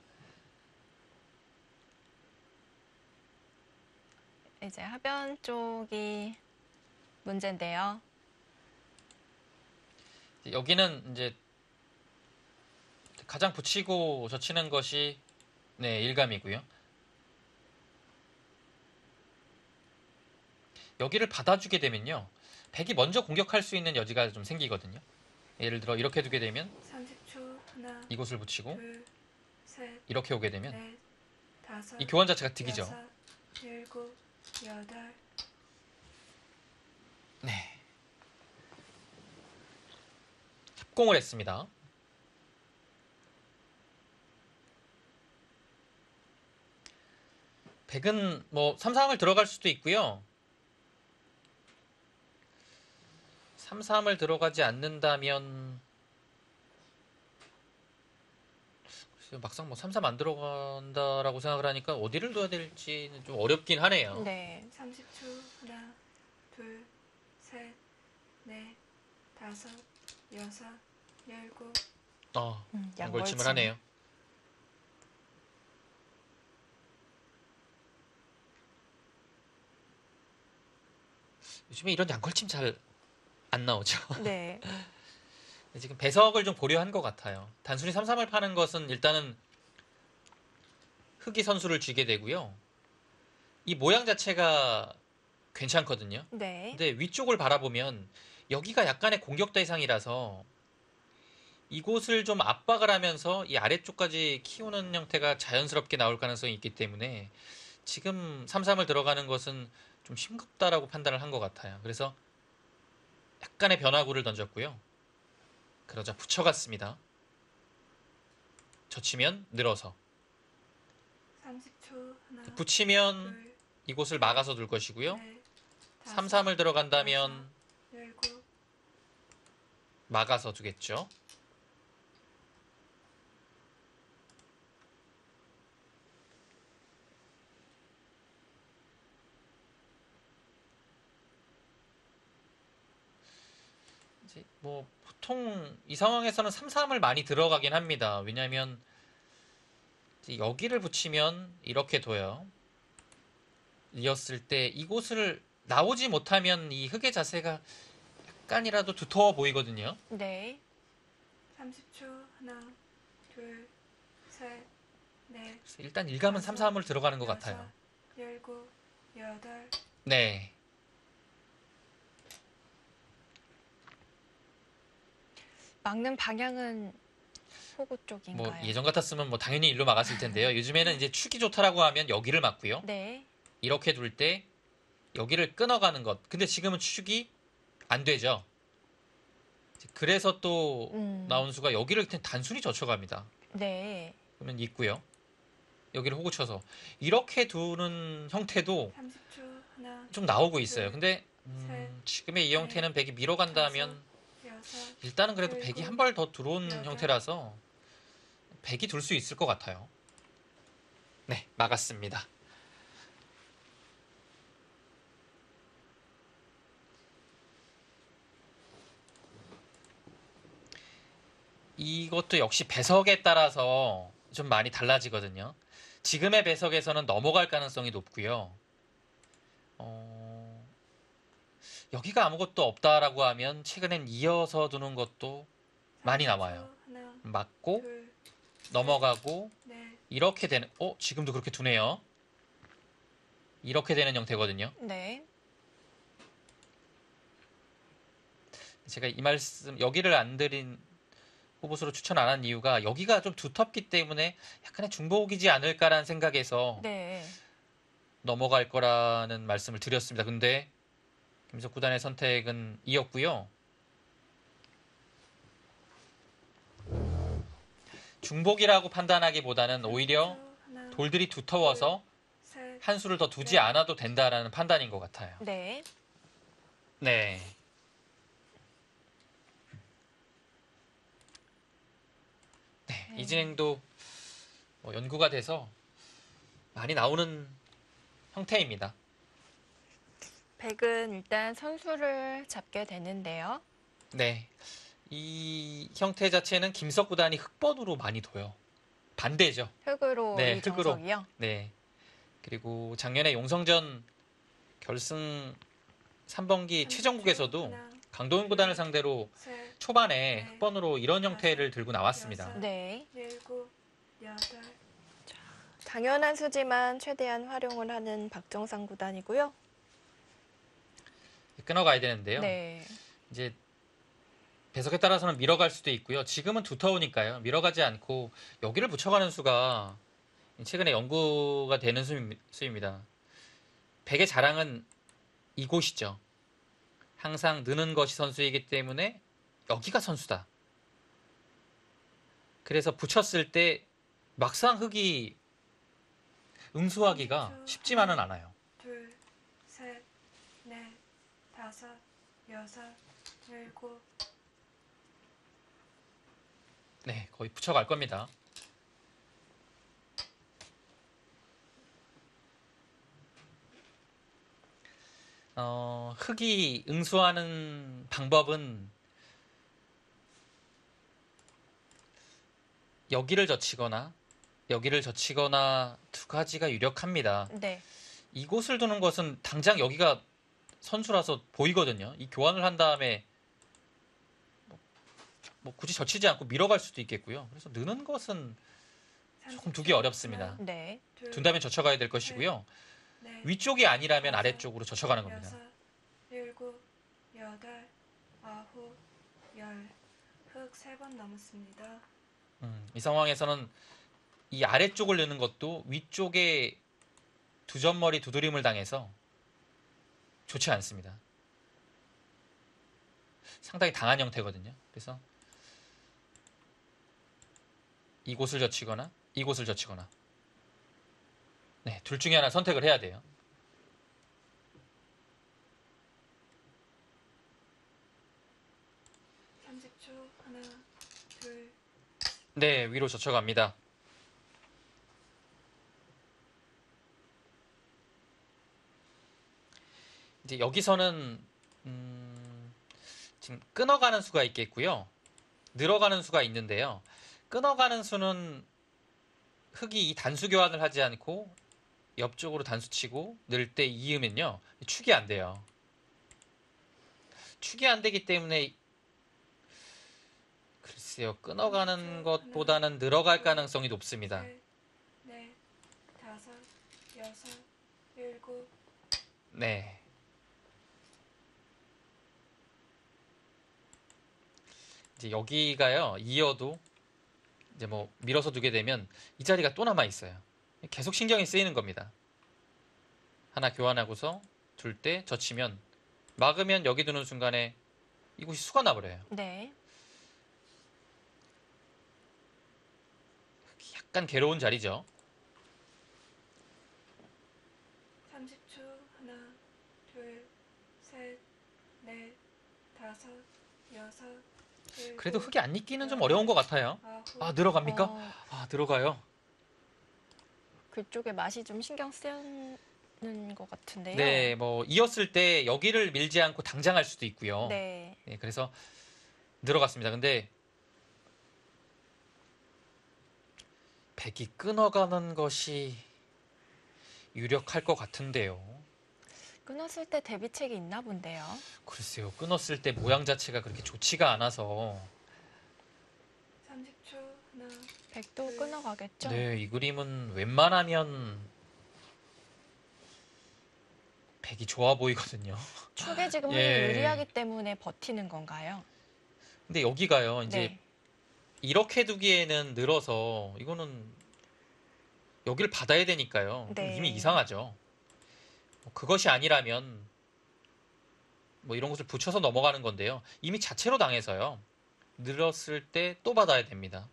이제 하변 쪽이 문제인데요. 여기는 이제 가장 붙이고 젖히는 것이 네, 일감이고요. 여기를 받아주게 되면요. 백이 먼저 공격할 수 있는 여지가 좀 생기거든요. 예를 들어 이렇게 두게 되면 30초 하나, 이곳을 붙이고 둘, 셋, 이렇게 오게 되면 넷, 다섯, 이 교환 자체가 득이죠. 여섯, 일곱, 여덟, 네. 협공을 했습니다. 백은 뭐 3-3을 들어갈 수도 있고요. 3-3을 들어가지 않는다면 글쎄요, 막상 뭐 3-3 안 들어간다라고 생각을 하니까 어디를 둬야 될지는 좀 어렵긴 하네요. 네. 30초 하나, 둘, 셋, 넷, 다섯, 여섯, 일곱, 양걸침을 하네요. 요즘에 이런 양걸침 잘 안 나오죠. 네. 지금 배석을 좀 고려한 것 같아요. 단순히 3-3을 파는 것은 일단은 흑이 선수를 쥐게 되고요. 이 모양 자체가 괜찮거든요. 네. 근데 위쪽을 바라보면 여기가 약간의 공격 대상이라서 이곳을 좀 압박을 하면서 이 아래쪽까지 키우는 형태가 자연스럽게 나올 가능성이 있기 때문에 지금 3-3을 들어가는 것은 좀 싱겁다라고 판단을 한 것 같아요. 그래서 약간의 변화구를 던졌고요. 그러자 붙여갔습니다. 젖히면 늘어서 30초. 하나, 붙이면 둘, 이곳을 막아서 둘 것이고요. 넷, 3-3을 들어간다면 열고, 막아서 두겠죠. 이제 뭐 보통 이 상황에서는 3-3을 많이 들어가긴 합니다. 왜냐하면 이제 여기를 붙이면 이렇게 둬요. 이었을 때 이곳을 나오지 못하면 이 흙의 자세가 약간이라도 두터워 보이거든요. 네. 30초. 하나, 둘, 셋, 넷, 그래서 일단 일감은 3-3을 들어가는 것 같아요. 열고, 여덟, 네. 막는 방향은 호구 쪽인가요? 뭐 예전 같았으면 뭐 당연히 일로 막았을 텐데요. 요즘에는 이제 축이 좋다라고 하면 여기를 막고요. 네. 이렇게 둘 때 여기를 끊어가는 것. 근데 지금은 축이 안 되죠. 그래서 또 나온 수가 여기를 그냥 단순히 젖혀갑니다. 네. 그러면 있고요. 여기를 호구 쳐서 이렇게 두는 형태도 30초. 하나, 좀 나오고 있어요. 근데 셋, 지금의 이 형태는 백이 밀어간다면 여섯, 일단은 그래도 백이 한 발 더 들어온 여덟. 형태라서 백이 둘 수 있을 것 같아요. 네, 막았습니다. 이것도 역시 배석에 따라서 좀 많이 달라지거든요. 지금의 배석에서는 넘어갈 가능성이 높고요. 여기가 아무것도 없다라고 하면 최근엔 이어서 두는 것도 많이 나와요. 하나, 맞고 둘, 넘어가고 넷, 이렇게 되는 지금도 그렇게 두네요. 이렇게 되는 형태거든요. 네. 제가 이 말씀 여기를 안 드린 호보수로 추천 안 한 이유가 여기가 좀 두텁기 때문에 약간의 중복이지 않을까라는 생각에서 네. 넘어갈 거라는 말씀을 드렸습니다. 근데 김석 구단의 선택은 이었고요. 중복이라고 판단하기보다는 오히려 30초. 하나, 돌들이 두터워서 셋, 한 수를 더 두지 않아도 된다라는 판단인 것 같아요. 네. 네. 네, 이 진행도 뭐 연구가 돼서 많이 나오는 형태입니다. 백은 일단 선수를 잡게 되는데요. 네. 이 형태 자체는 김석 구단이 흑번으로 많이 둬요. 반대죠. 흙으로 네, 이 흙으로. 정석이요. 네. 그리고 작년에 용성전 결승 3번기 최종국에서도 하나, 강동원 구단을 상대로 셋, 초반에 흑번으로 이런 형태를 들고 나왔습니다. 네. 일곱, 여덟, 당연한 수지만 최대한 활용을 하는 박정상 구단이고요. 끊어가야 되는데요. 네. 이제 배석에 따라서는 밀어갈 수도 있고요. 지금은 두터우니까요. 밀어가지 않고 여기를 붙여가는 수가 최근에 연구가 되는 수입니다. 백의 자랑은 이곳이죠. 항상 느는 것이 선수이기 때문에 여기가 선수다. 그래서 붙였을 때 막상 흙이 응수하기가 쉽지만은 않아요. 둘, 셋, 넷, 다섯, 여섯, 일곱, 네, 거의 붙여갈 겁니다. 흙이 응수하는 방법은 여기를 젖히거나 여기를 젖히거나 두 가지가 유력합니다. 네. 이곳을 두는 것은 당장 여기가 선수라서 보이거든요. 이 교환을 한 다음에 뭐 굳이 젖히지 않고 밀어갈 수도 있겠고요. 그래서 느는 것은 조금 두기 어렵습니다. 네. 둘, 둔다면 젖혀가야 될 것이고요. 넷, 위쪽이 아니라면 아래쪽으로 젖혀가는 겁니다. 여섯, 일곱, 여덟, 아홉, 열. 흙 3번 남았습니다. 이 상황에서는 이 아래쪽을 넣는 것도 위쪽에 두 점머리 두드림을 당해서 좋지 않습니다. 상당히 당한 형태거든요. 그래서 이곳을 젖히거나 이곳을 젖히거나 네, 둘 중에 하나 선택을 해야 돼요. 하나, 둘, 네, 위로 젖혀갑니다. 이제 여기서는 지금 끊어가는 수가 있겠고요. 늘어가는 수가 있는데요. 끊어가는 수는 흙이 이 단수 교환을 하지 않고 옆쪽으로 단수 치고 늘 때 이으면요. 축이 안 돼요. 축이 안 되기 때문에 글쎄요. 끊어가는 것보다는 늘어갈 가능성이 높습니다. 셋, 넷, 다섯, 여섯, 일곱. 네. 이제 여기가요. 이어도 이제 뭐 밀어서 두게 되면 이 자리가 또 남아 있어요. 계속 신경이 쓰이는 겁니다. 하나 교환하고서 둘 때 젖히면 막으면 여기 두는 순간에 이곳이 수가 나버려요. 네. 약간 괴로운 자리죠. 30초. 하나, 둘, 셋, 넷, 다섯, 여섯, 일곱. 그래도 흙이 안 익기는 좀 어려운 것 같아요. 아홉. 아, 늘어갑니까? 어, 아, 들어가요. 그쪽에 맛이 좀 신경 쓰이는 것 같은데요. 네, 뭐 이었을 때 여기를 밀지 않고 당장 할 수도 있고요. 네. 네, 그래서 늘어갔습니다. 근데 백이 끊어가는 것이 유력할 것 같은데요. 끊었을 때 대비책이 있나 본데요. 글쎄요, 끊었을 때 모양 자체가 그렇게 좋지가 않아서 30초. 하나, 백도 끊어가겠죠? 네, 이 그림은 웬만하면 백이 좋아 보이거든요. 축에 지금 흙이 예. 유리하기 때문에 버티는 건가요? 근데 여기가요, 이제 네. 이렇게 두기에는 늘어서 이거는 여기를 받아야 되니까요. 좀 네. 이미 이상하죠. 뭐 그것이 아니라면 뭐 이런 것을 붙여서 넘어가는 건데요. 이미 자체로 당해서요. 늘었을 때 또 받아야 됩니다.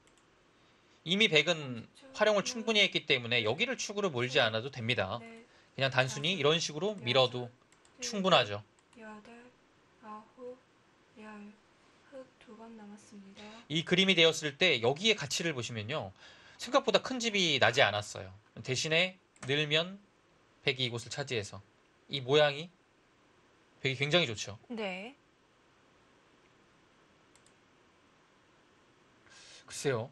이미 백은 활용을 충분히 했기 때문에 여기를 축으로 몰지 않아도 됩니다. 넷, 그냥 단순히 이런 식으로 밀어도 충분하죠. 여덟, 아홉, 열. 흙 2번 남았습니다. 이 그림이 되었을 때 여기에 가치를 보시면요. 생각보다 큰 집이 나지 않았어요. 대신에 늘면 백이 이곳을 차지해서 이 모양이 백이 굉장히 좋죠. 네. 글쎄요.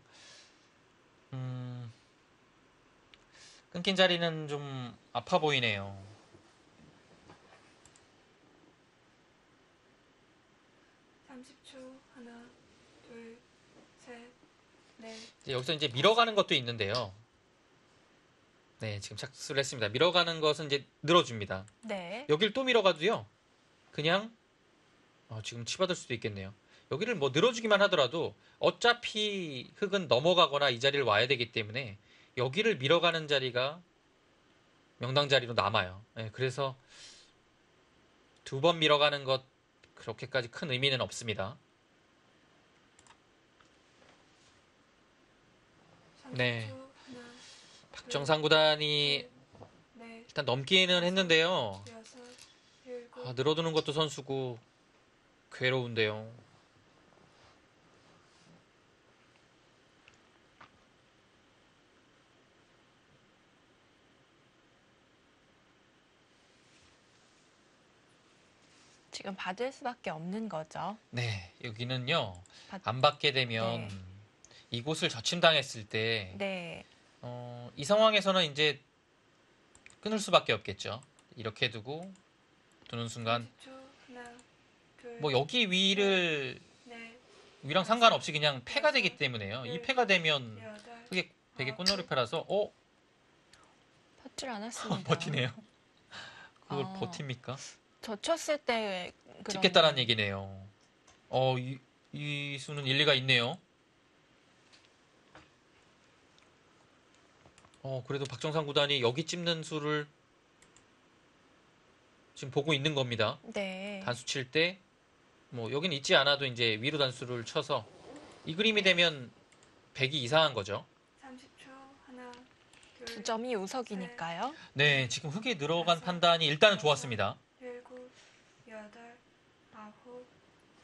끊긴 자리는 좀 아파 보이네요. 30초. 하나, 둘, 셋, 넷. 여기서 이제 밀어가는 것도 있는데요. 네, 지금 착수를 했습니다. 밀어가는 것은 이제 늘어줍니다. 네. 여기를 또 밀어가도요. 그냥 지금 치받을 수도 있겠네요. 여기를 뭐 늘어주기만 하더라도 어차피 흙은 넘어가거나 이 자리를 와야 되기 때문에 여기를 밀어가는 자리가 명당 자리로 남아요. 네, 그래서 2번 밀어가는 것 그렇게까지 큰 의미는 없습니다. 30초. 네. 하나, 박정상 구단이 넷, 일단 넘기는 했는데요. 여섯, 일곱. 늘어두는 것도 선수고 괴로운데요. 지금 받을 수밖에 없는 거죠. 네, 여기는요. 받- 안 받게 되면 네. 이곳을 저침당했을 때 네. 이 상황에서는 이제 끊을 수밖에 없겠죠. 이렇게 두고 두는 순간 30초. 하나, 둘, 뭐 여기 위를 넷, 위랑 상관없이 그냥 패가 되기 때문에요. 이 패가 되면 여덟. 그게 백의 꽃놀이패라서 받질 않았습니다. 버티네요. 그걸 아. 버팁니까? 젖혔을 때 그런 찍겠다는 얘기네요. 이 수는 일리가 있네요. 그래도 박정상 구단이 여기 찝는 수를 지금 보고 있는 겁니다. 네. 단수 칠 때, 뭐, 여긴 있지 않아도 이제 위로 단수를 쳐서 이 그림이 되면 100이 이상한 거죠. 30초. 하나, 둘, 두 점이 우석이니까요. 네, 지금 흙이 늘어간 판단이 일단은 좋았습니다. 일곱, 여덟, 아홉,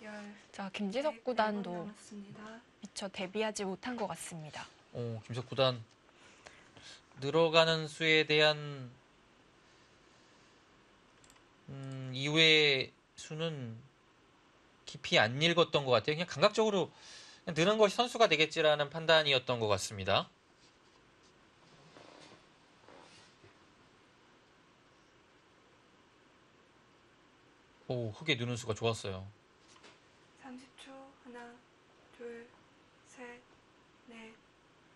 열. 자, 김지석 100번 구단도 남았습니다. 미처 데뷔하지 못한 것 같습니다. 김석 구단 늘어가는 수에 대한 이후의 수는 깊이 안 읽었던 것 같아요. 그냥 감각적으로 그냥 느는 것이 선수가 되겠지라는 판단이었던 것 같습니다. 흙에 느는 수가 좋았어요. 30초. 하나, 둘, 셋, 넷,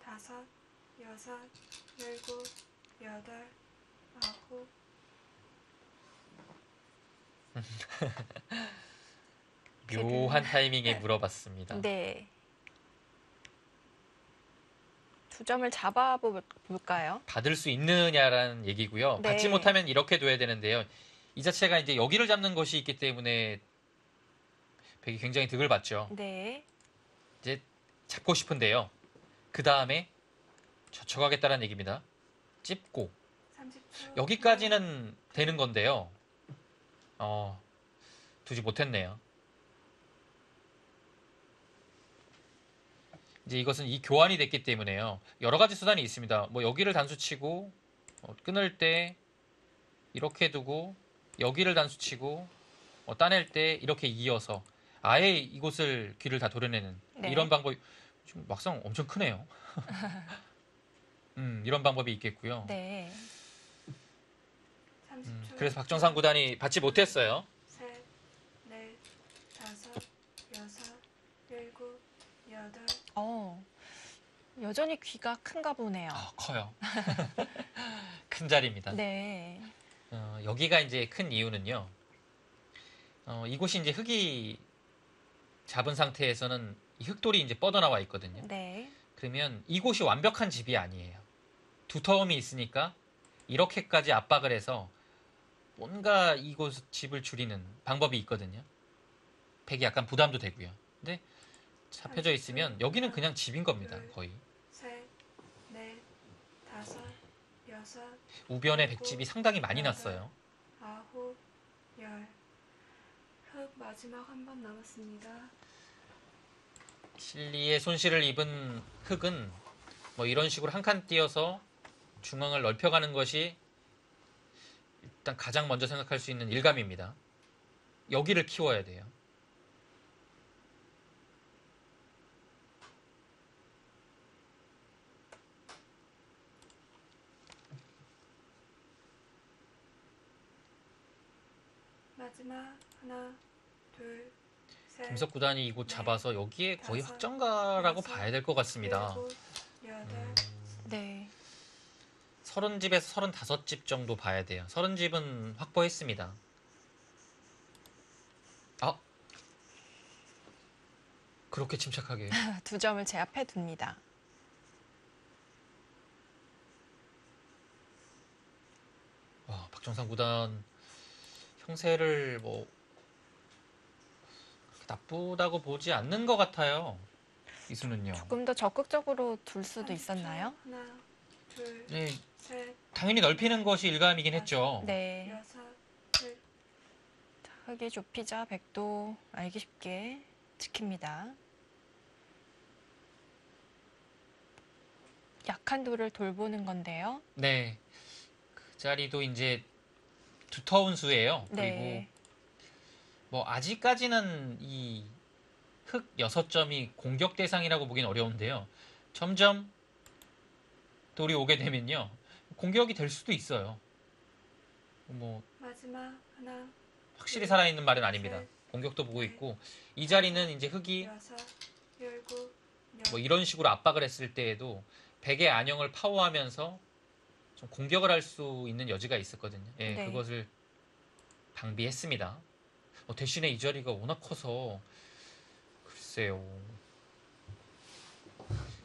다섯, 여섯, 일곱, 여덟, 아홉. 묘한 타이밍에 물어봤습니다. 네. 두 점을 잡아볼까요? 받을 수 있느냐라는 얘기고요. 네. 받지 못하면 이렇게 둬야 되는데요. 이 자체가 이제 여기를 잡는 것이 있기 때문에 백이 굉장히 득을 받죠. 네. 이제 잡고 싶은데요. 그 다음에 젖혀가겠다는 얘기입니다. 찝고 30초. 여기까지는 되는 건데요. 두지 못했네요. 이제 이것은 이 교환이 됐기 때문에요. 여러 가지 수단이 있습니다. 뭐 여기를 단수치고 끊을 때 이렇게 두고 여기를 단수치고 따낼 때 이렇게 이어서 아예 이곳을 귀를 다 도려내는 네. 이런 방법이 지금 막상 엄청 크네요. 이런 방법이 있겠고요. 네. 30초. 그래서 박정상 구단이 받지 못했어요. 셋, 넷, 다섯, 여섯, 일곱, 여덟. 여전히 귀가 큰가 보네요. 커요. 큰 자리입니다. 네. 여기가 이제 큰 이유는요. 이곳이 이제 흙이 잡은 상태에서는 이 흙돌이 이제 뻗어나와 있거든요. 네. 그러면 이곳이 완벽한 집이 아니에요. 두터움이 있으니까 이렇게까지 압박을 해서 뭔가 이곳 집을 줄이는 방법이 있거든요. 백이 약간 부담도 되고요. 근데 잡혀져 있으면 여기는 그냥 집인 겁니다. 거의. 셋, 넷, 다섯, 여섯, 우변에 백집이 상당히 많이 났어요. 아홉, 열. 흙 마지막 한 번 남았습니다. 실리의 손실을 입은 흙은 뭐 이런 식으로 한 칸 띄어서 중앙을 넓혀가는 것이 일단 가장 먼저 생각할 수 있는 일감입니다. 여기를 키워야 돼요. 마지막 하나, 둘, 셋, 김석 구단이 이곳 잡아서 여기에 거의 다섯, 확정가라고 여섯, 봐야 될 것 같습니다. 일곱, 여덟. 네. 30집에서 35집 정도 봐야 돼요. 30집은 확보했습니다. 그렇게 침착하게. 두 점을 제압해 둡니다. 박정상 구단 형세를 뭐 나쁘다고 보지 않는 것 같아요. 이 수는요. 조금 더 적극적으로 둘 수도 있었나요? 하나, 둘, 네, 셋, 당연히 넓히는 것이 일감이긴 했죠. 네. 여섯, 일. 자, 흙이 좁히자 백도 알기 쉽게 지킵니다. 약한 돌을 돌보는 건데요. 네. 그 자리도 이제 두터운 수예요. 네. 그리고 뭐 아직까지는 이 흙 6점이 공격 대상이라고 보긴 어려운데요. 점점 돌이 오게 되면요. 공격이 될 수도 있어요. 뭐 마지막 하나, 확실히 살아있는 말은 아닙니다. 공격도 보고 있고 이 자리는 이제 흙이 여섯, 일곱, 뭐 이런 식으로 압박을 했을 때에도 백의 안형을 파워하면서 좀 공격을 할 수 있는 여지가 있었거든요. 예, 네. 그것을 방비했습니다. 대신에 이 자리가 워낙 커서 글쎄요.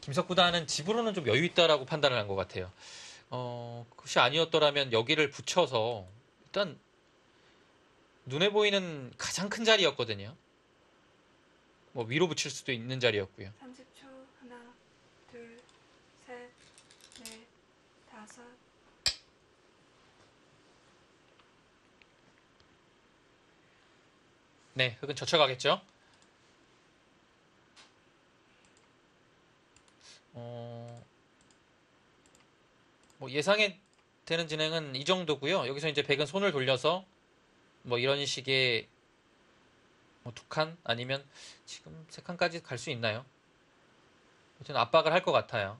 김석 구단은 집으로는 좀 여유 있다라고 판단을 한 것 같아요. 그것이 아니었더라면 여기를 붙여서 일단 눈에 보이는 가장 큰 자리였거든요. 뭐 위로 붙일 수도 있는 자리였고요. 30초. 하나, 둘, 셋, 넷, 다섯. 네, 흙은 젖혀가겠죠. 뭐 예상에 되는 진행은 이 정도고요. 여기서 이제 백은 손을 돌려서 뭐 이런 식의 뭐 2칸 아니면 지금 3칸까지 갈 수 있나요? 아무튼 압박을 할 것 같아요.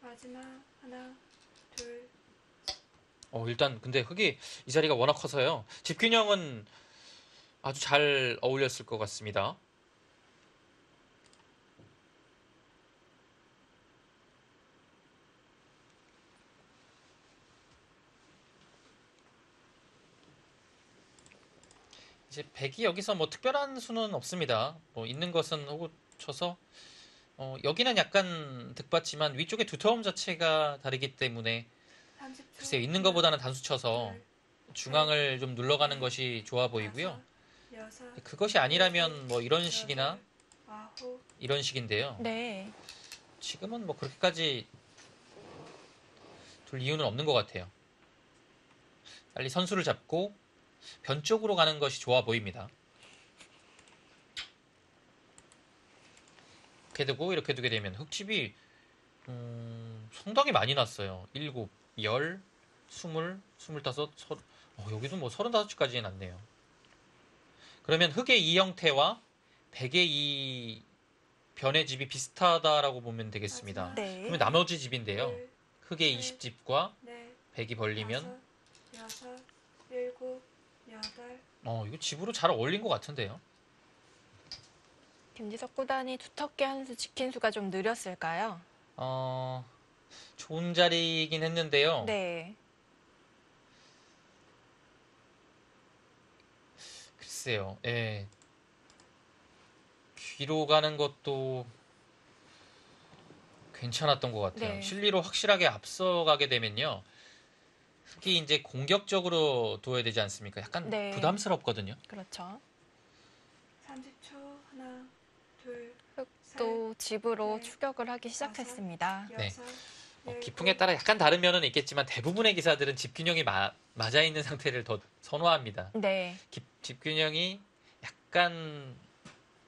마지막. 하나, 둘. 일단 근데 흙이 이 자리가 워낙 커서요. 집균형은 아주 잘 어울렸을 것 같습니다. 이제 백이 여기서 뭐 특별한 수는 없습니다. 뭐 있는 것은 호구 쳐서 여기는 약간 득봤지만 위쪽의 두터움 자체가 다르기 때문에 30초. 글쎄요, 있는 것보다는 단수 쳐서 중앙을 좀 눌러가는 것이 좋아 보이고요. 여섯, 그것이 아니라면 뭐 이런 식이나 아홉. 이런 식인데요. 네. 지금은 뭐 그렇게까지 둘 이유는 없는 것 같아요. 빨리 선수를 잡고 변 쪽으로 가는 것이 좋아 보입니다. 이렇게 두고 이렇게 두게 되면 흙집이 상당히 많이 났어요. 7, 10, 20, 25, 30. 여기도 뭐 35집까지 났네요. 그러면 흙의 이 형태와 백의 이 변의 집이 비슷하다라고 보면 되겠습니다. 네. 그러면 나머지 집인데요. 둘, 흙의 20집과 넷, 백이 벌리면 다섯, 여섯, 일곱, 여덟. 이거 집으로 잘 어울린 것 같은데요. 김지석 구단이 두텁게 한 수 지킨 수가 좀 느렸을까요? 좋은 자리이긴 했는데요. 네. 글쎄요. 예. 뒤로 가는 것도 괜찮았던 것 같아요. 네. 실리로 확실하게 앞서가게 되면요. 특히 이제 공격적으로 둬야 되지 않습니까? 약간 네. 부담스럽거든요. 그렇죠. 30초. 하나, 둘, 또 집으로 네. 추격을 하기 시작했습니다. 네. 여섯, 일곱. 기풍에 따라 약간 다른 면은 있겠지만 대부분의 기사들은 집균형이 맞아 있는 상태를 더 선호합니다. 네. 집균형이 약간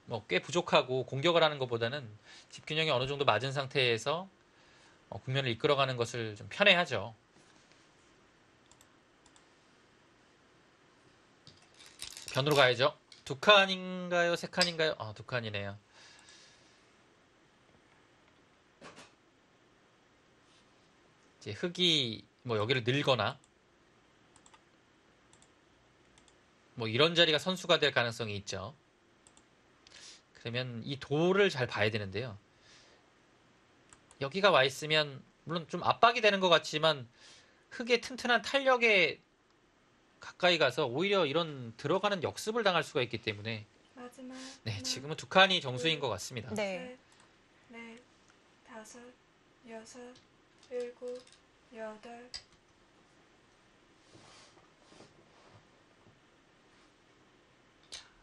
뭐 꽤 부족하고 공격을 하는 것보다는 집균형이 어느 정도 맞은 상태에서 국면을 이끌어가는 것을 좀 편해하죠. 변으로 가야죠. 2칸인가요? 3칸인가요? 2칸이네요. 이제 흙이 뭐 여기를 늘거나 뭐 이런 자리가 선수가 될 가능성이 있죠. 그러면 이 돌을 잘 봐야 되는데요. 여기가 와 있으면 물론 좀 압박이 되는 것 같지만 흙의 튼튼한 탄력에 가까이 가서 오히려 이런 들어가는 역습을 당할 수가 있기 때문에 마지막. 네, 하나, 지금은 2칸이 정수인 것 같습니다. 네. 셋, 넷, 다섯, 여섯, 일곱, 여덟.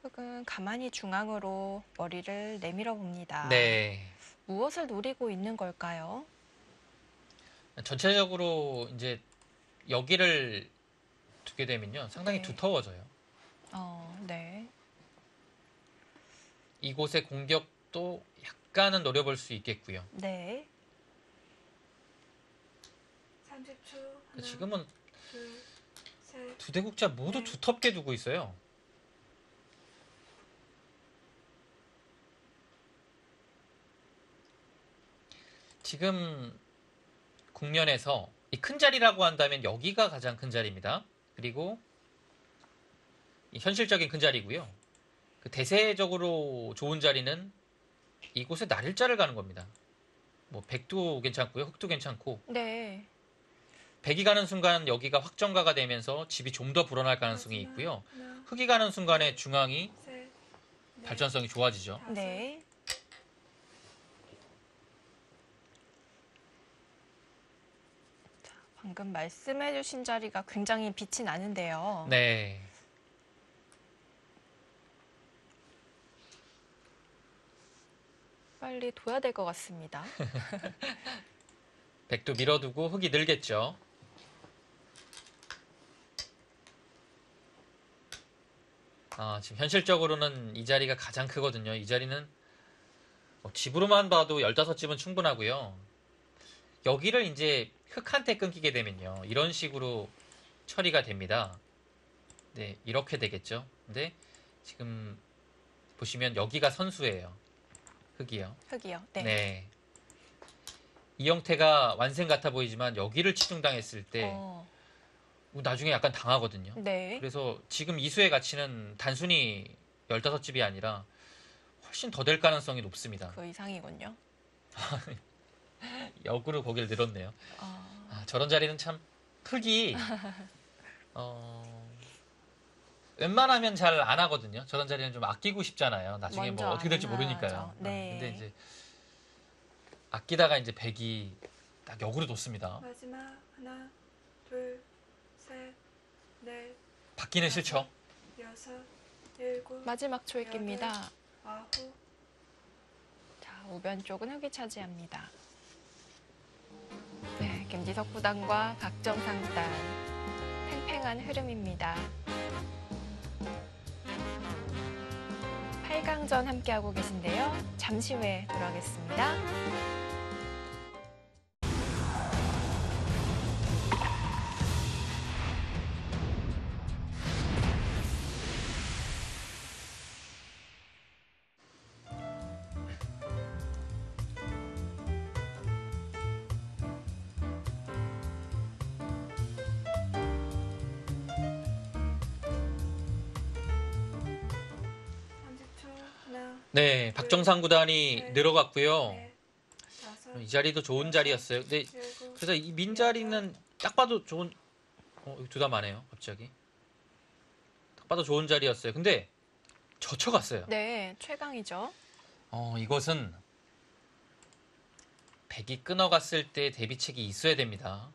흙은 가만히 중앙으로 머리를 내밀어 봅니다. 네. 무엇을 노리고 있는 걸까요? 전체적으로 이제 여기를 두게 되면요. 상당히 네. 두터워져요. 네. 이곳의 공격도 약간은 노려볼 수 있겠고요. 네. 30초. 하나, 지금은 둘, 셋. 두 대국자 모두 네. 두텁게 두고 있어요. 지금 국면에서 이 큰 자리라고 한다면 여기가 가장 큰 자리입니다. 그리고 이 현실적인 큰 자리고요. 그 대세적으로 좋은 자리는 이곳에 날일자를 가는 겁니다. 뭐 백도 괜찮고요. 흙도 괜찮고 네. 백이 가는 순간 여기가 확정가가 되면서 집이 좀 더 불어날 가능성이 있고요. 하나, 흙이 가는 순간에 중앙이 셋, 발전성이 좋아지죠. 다섯, 네. 자, 방금 말씀해주신 자리가 굉장히 빛이 나는데요. 네. 빨리 둬야 될 것 같습니다. 백도 밀어두고 흙이 늘겠죠. 지금 현실적으로는 이 자리가 가장 크거든요. 이 자리는 집으로만 봐도 15집은 충분하고요. 여기를 이제 흙한테 끊기게 되면요. 이런 식으로 처리가 됩니다. 네, 이렇게 되겠죠. 근데 지금 보시면 여기가 선수예요. 흙이요. 흙이요. 네. 네. 이 형태가 완생 같아 보이지만 여기를 치중당했을 때 어, 나중에 약간 당하거든요. 네. 그래서 지금 이수의 가치는 단순히 15집이 아니라 훨씬 더 될 가능성이 높습니다. 그 이상이군요. 역으로 고개를 늘었네요. 아, 저런 자리는 참 흙이 웬만하면 잘 안 하거든요. 저런 자리는 좀 아끼고 싶잖아요. 나중에 뭐 먼저 어떻게 될지 안 모르니까요. 하죠. 네. 근데 이제 아끼다가 이제 백이 딱 역으로 뒀습니다. 마지막 하나, 둘, 셋, 넷, 받기는 싫죠. 여섯, 일곱, 마지막 초읽기입니다. 아홉, 자, 우변 쪽은 흙이 차지합니다. 네, 김지석 구단과 박정상 구단 팽팽한 흐름입니다. 8강전 함께하고 계신데요. 잠시 후에 돌아오겠습니다. 하나, 네, 박정상 구단이 늘어갔고요. 넷, 다섯, 이 자리도 좋은 자리였어요. 근데 일곱, 그래서 이 민 자리는 딱 봐도 좋은 두담하네요. 갑자기 딱 봐도 좋은 자리였어요. 근데 젖혀갔어요. 네, 최강이죠. 이것은 백이 끊어갔을 때 대비책이 있어야 됩니다.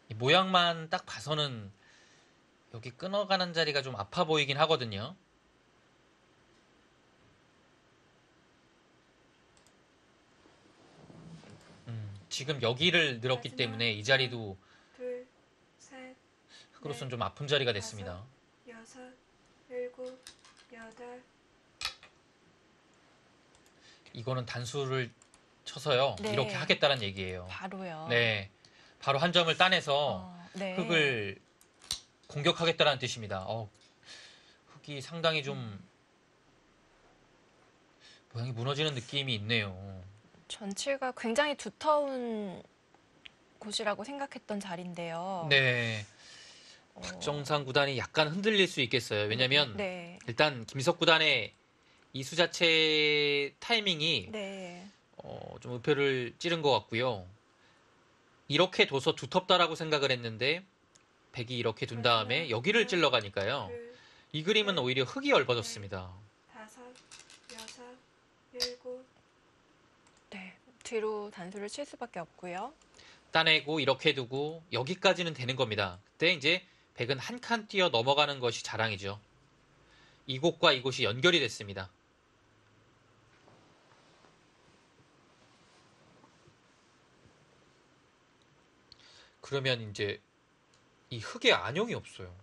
이 모양만 딱 봐서는 여기 끊어가는 자리가 좀 아파 보이긴 하거든요. 지금 여기를 늘었기 때문에 이 자리도 둘, 셋, 흙으로서는 좀 아픈 자리가 됐습니다. 여섯, 일곱, 여덟, 이거는 단수를 쳐서요. 네. 이렇게 하겠다는 얘기예요. 바로요. 네, 바로 한 점을 따내서 네. 흙을 공격하겠다는 뜻입니다. 흙이 상당히 좀 모양이 무너지는 느낌이 있네요. 전체가 굉장히 두터운 곳이라고 생각했던 자리인데요. 네, 박정상 구단이 약간 흔들릴 수 있겠어요. 왜냐면 네. 일단 김석 구단의 이수 자체 타이밍이 네. 좀 우표를 찌른 것 같고요. 이렇게 둬서 두텁다라고 생각을 했는데 백이 이렇게 둔 다음에 여기를 찔러가니까요. 둘, 이 그림은 오히려 흙이 넓어졌습니다. 다섯, 여섯, 일곱, 네. 뒤로 단수를 칠 수밖에 없고요. 따내고 이렇게 두고 여기까지는 되는 겁니다. 그때 이제 백은 한 칸 뛰어 넘어가는 것이 자랑이죠. 이곳과 이곳이 연결이 됐습니다. 그러면 이제 이 흙에 안형이 없어요.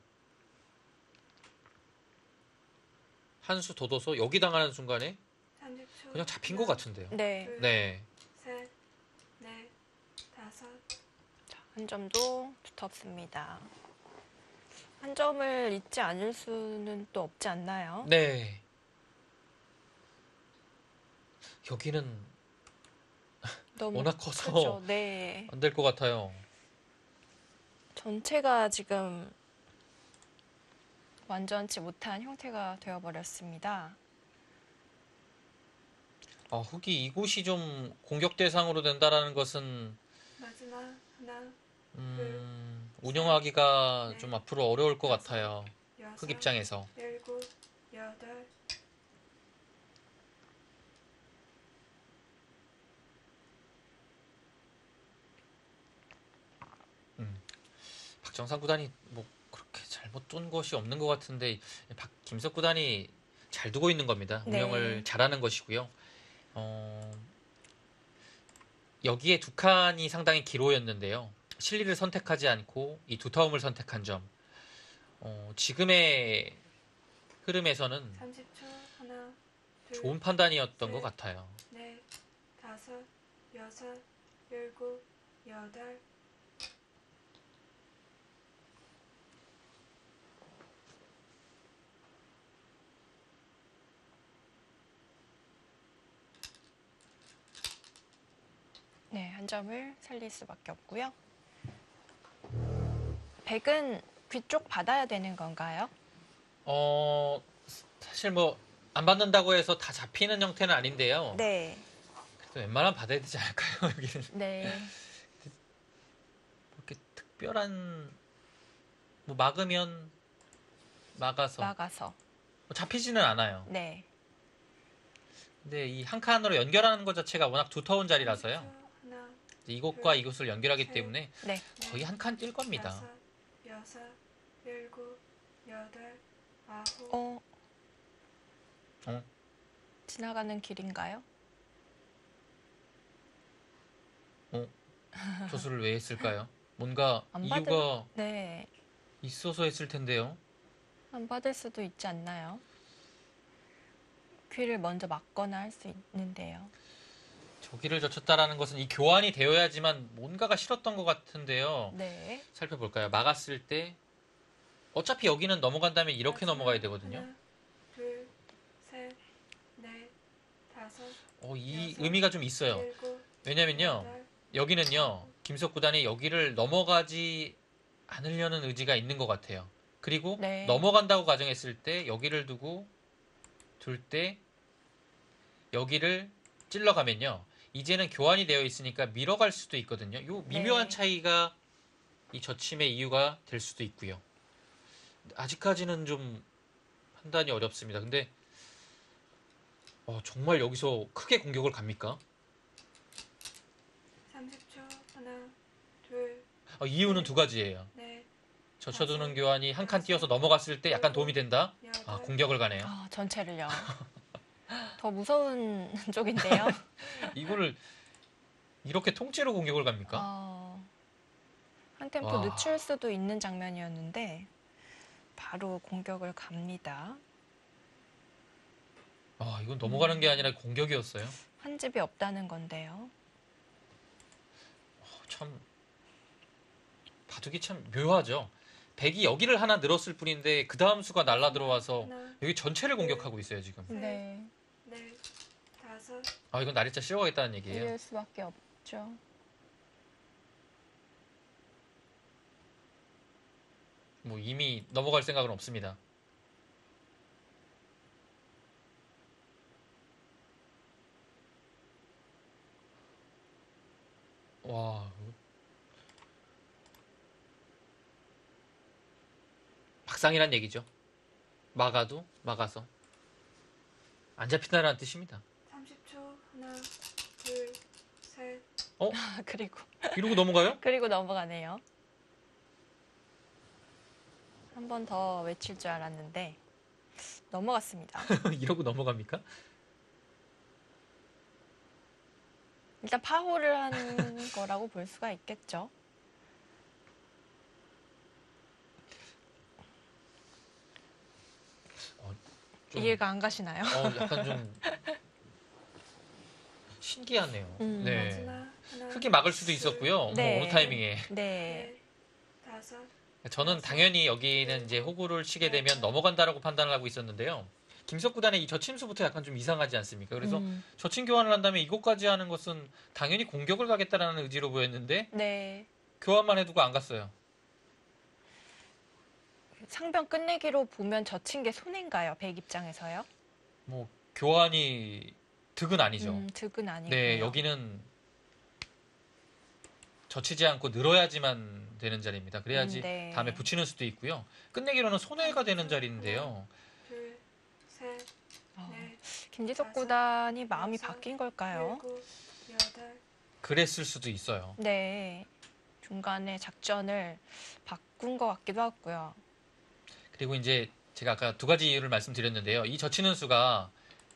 한 수 더 둬서 여기 당하는 순간에 30초. 그냥 잡힌 것 같은데요. 네. 둘, 네. 셋, 넷, 다섯, 한 점도 두텁습니다. 한 점을 잊지 않을 수는 또 없지 않나요? 네. 여기는 너무 워낙 커서 크죠. 네. 안 될 것 같아요. 전체가 지금 완전치 못한 형태가 되어버렸습니다. 흙이 이곳이 좀 공격 대상으로 된다라는 것은 마지막 하나, 운영하기가 좀 앞으로 어려울 것 같아요. 여섯, 흙 입장에서. 일곱, 여덟, 박정상 구단이 뭐 그렇게 잘못 둔 것이 없는 것 같은데 김석 구단이 잘 두고 있는 겁니다. 네. 운영을 잘하는 것이고요. 여기에 두 칸이 상당히 기로였는데요. 실리를 선택하지 않고 이 두터움을 선택한 점. 지금의 흐름에서는 30초. 하나, 둘, 좋은 판단이었던 셋. 것 같아요. 넷, 다섯, 여섯, 일곱, 여덟. 네, 한 점을 살릴 수밖에 없고요. 백은 귀 쪽 받아야 되는 건가요? 사실 뭐 안 받는다고 해서 다 잡히는 형태는 아닌데요. 네. 그래도 웬만하면 받아야 되지 않을까요? 여기는 네. 이렇게 특별한 뭐 막으면 막아서 막아서. 뭐 잡히지는 않아요. 네. 근데 이 한 칸으로 연결하는 것 자체가 워낙 두터운 자리라서요. 30초. 하나, 이곳과 이곳을 연결하기 때문에 네. 거의 한 칸 뛸 겁니다. 다섯, 여섯, 일곱, 여덟, 아홉. 어. 어? 지나가는 길인가요? 조수를 왜 했을까요? 뭔가 안 이유가 네. 있어서 했을 텐데요. 안 받을 수도 있지 않나요? 귀를 먼저 막거나 할 수 있는데요. 저기를 젖혔다라는 것은 이 교환이 되어야지만 뭔가가 싫었던 것 같은데요. 네. 살펴볼까요? 막았을 때 어차피 여기는 넘어간다면 이렇게 넘어가야 되거든요. 하나, 둘, 셋, 넷, 다섯, 이 의미가 좀 있어요. 일곱, 왜냐면요. 여덟, 여기는요. 김석 구단이 여기를 넘어가지 않으려는 의지가 있는 것 같아요. 그리고 네. 넘어간다고 가정했을 때 여기를 두고 둘 때 여기를 찔러가면요. 이제는 교환이 되어 있으니까 밀어갈 수도 있거든요. 요 미묘한 네. 차이가 이 저침의 이유가 될 수도 있고요. 아직까지는 좀 판단이 어렵습니다. 근데 정말 여기서 크게 공격을 갑니까? 30초. 하나, 둘, 이유는 두 가지예요. 넷, 젖혀두는 교환이 한 칸 띄어서 넘어갔을 때 약간 도움이 된다. 여덟. 공격을 가네요. 전체를요. 더 무서운 쪽인데요. 이거를 이렇게 통째로 공격을 갑니까? 한 템포 와. 늦출 수도 있는 장면이었는데 바로 공격을 갑니다. 이건 넘어가는 게 아니라 공격이었어요. 한 집이 없다는 건데요. 참 바둑이 참 묘하죠. 백이 여기를 하나 늘었을 뿐인데 그 다음 수가 날라 들어와서 하나, 여기 전체를 공격하고 있어요 지금. 네. 넷, 다섯, 이건 날짜 씌워가겠다는 얘기예요. 이길 수밖에 없죠. 뭐 이미 넘어갈 생각은 없습니다. 와. 박상이란 얘기죠. 막아도 막아서 안 잡힌다는 뜻입니다. 30초. 하나, 둘, 셋, 그리고 이러고 넘어가요? 그리고 넘어가네요. 한 번 더 외칠 줄 알았는데 넘어갔습니다. 이러고 넘어갑니까? 일단 파호를 한 거라고 볼 수가 있겠죠. 좀, 이해가 안 가시나요? 약간 좀 신기하네요. 네. 마지막. 하나, 크게 막을 수도 있었고요. 네. 어느 타이밍에. 네. 넷, 다섯, 저는 당연히 여기는 이제 호구를 치게 되면 넘어간다라고 판단을 하고 있었는데요. 김석 구단의 이 저침수부터 약간 좀 이상하지 않습니까? 그래서 저침 교환을 한다면 이것까지 하는 것은 당연히 공격을 가겠다라는 의지로 보였는데 네. 교환만 해두고 안 갔어요. 상병 끝내기로 보면 젖힌 게 손해인가요? 백 입장에서요? 뭐 교환이 득은 아니죠. 득은 아니고요. 네, 여기는 젖히지 않고 늘어야지만 되는 자리입니다. 그래야지 네. 다음에 붙이는 수도 있고요. 끝내기로는 손해가 되는 자리인데요. 둘, 셋, 넷, 김지석 구단이 마음이 바뀐 걸까요? 일곱, 여덟. 그랬을 수도 있어요. 네. 중간에 작전을 바꾼 것 같기도 하고요. 그리고 이제 제가 아까 두 가지 이유를 말씀드렸는데요. 이 젖히는 수가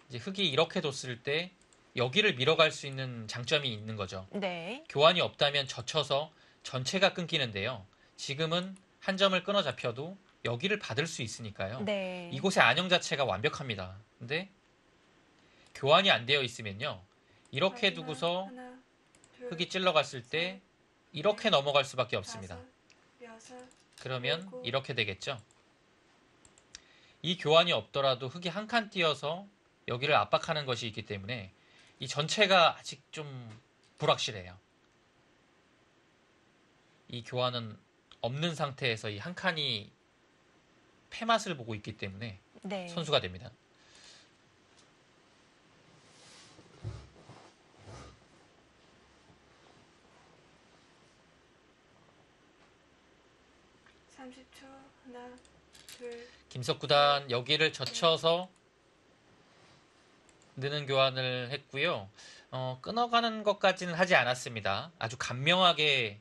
이제 흙이 이렇게 뒀을 때 여기를 밀어갈 수 있는 장점이 있는 거죠. 네. 교환이 없다면 젖혀서 전체가 끊기는데요. 지금은 한 점을 끊어 잡혀도 여기를 받을 수 있으니까요. 네. 이곳의 안형 자체가 완벽합니다. 근데 교환이 안 되어 있으면요. 이렇게 마지막 두고서 하나, 둘, 흙이 찔러갔을 때 이렇게 넘어갈 수밖에 없습니다. 다섯, 여섯, 그러면 일곱. 이렇게 되겠죠. 이 교환이 없더라도 흙이 한 칸 띄어서 여기를 압박하는 것이 있기 때문에 이 전체가 아직 좀 불확실해요. 이 교환은 없는 상태에서 이 한 칸이 폐맛을 보고 있기 때문에 네. 선수가 됩니다. 삼십 초 하나, 둘, 김석 구단 여기를 젖혀서 느는 교환을 했고요. 끊어가는 것까지는 하지 않았습니다. 아주 간명하게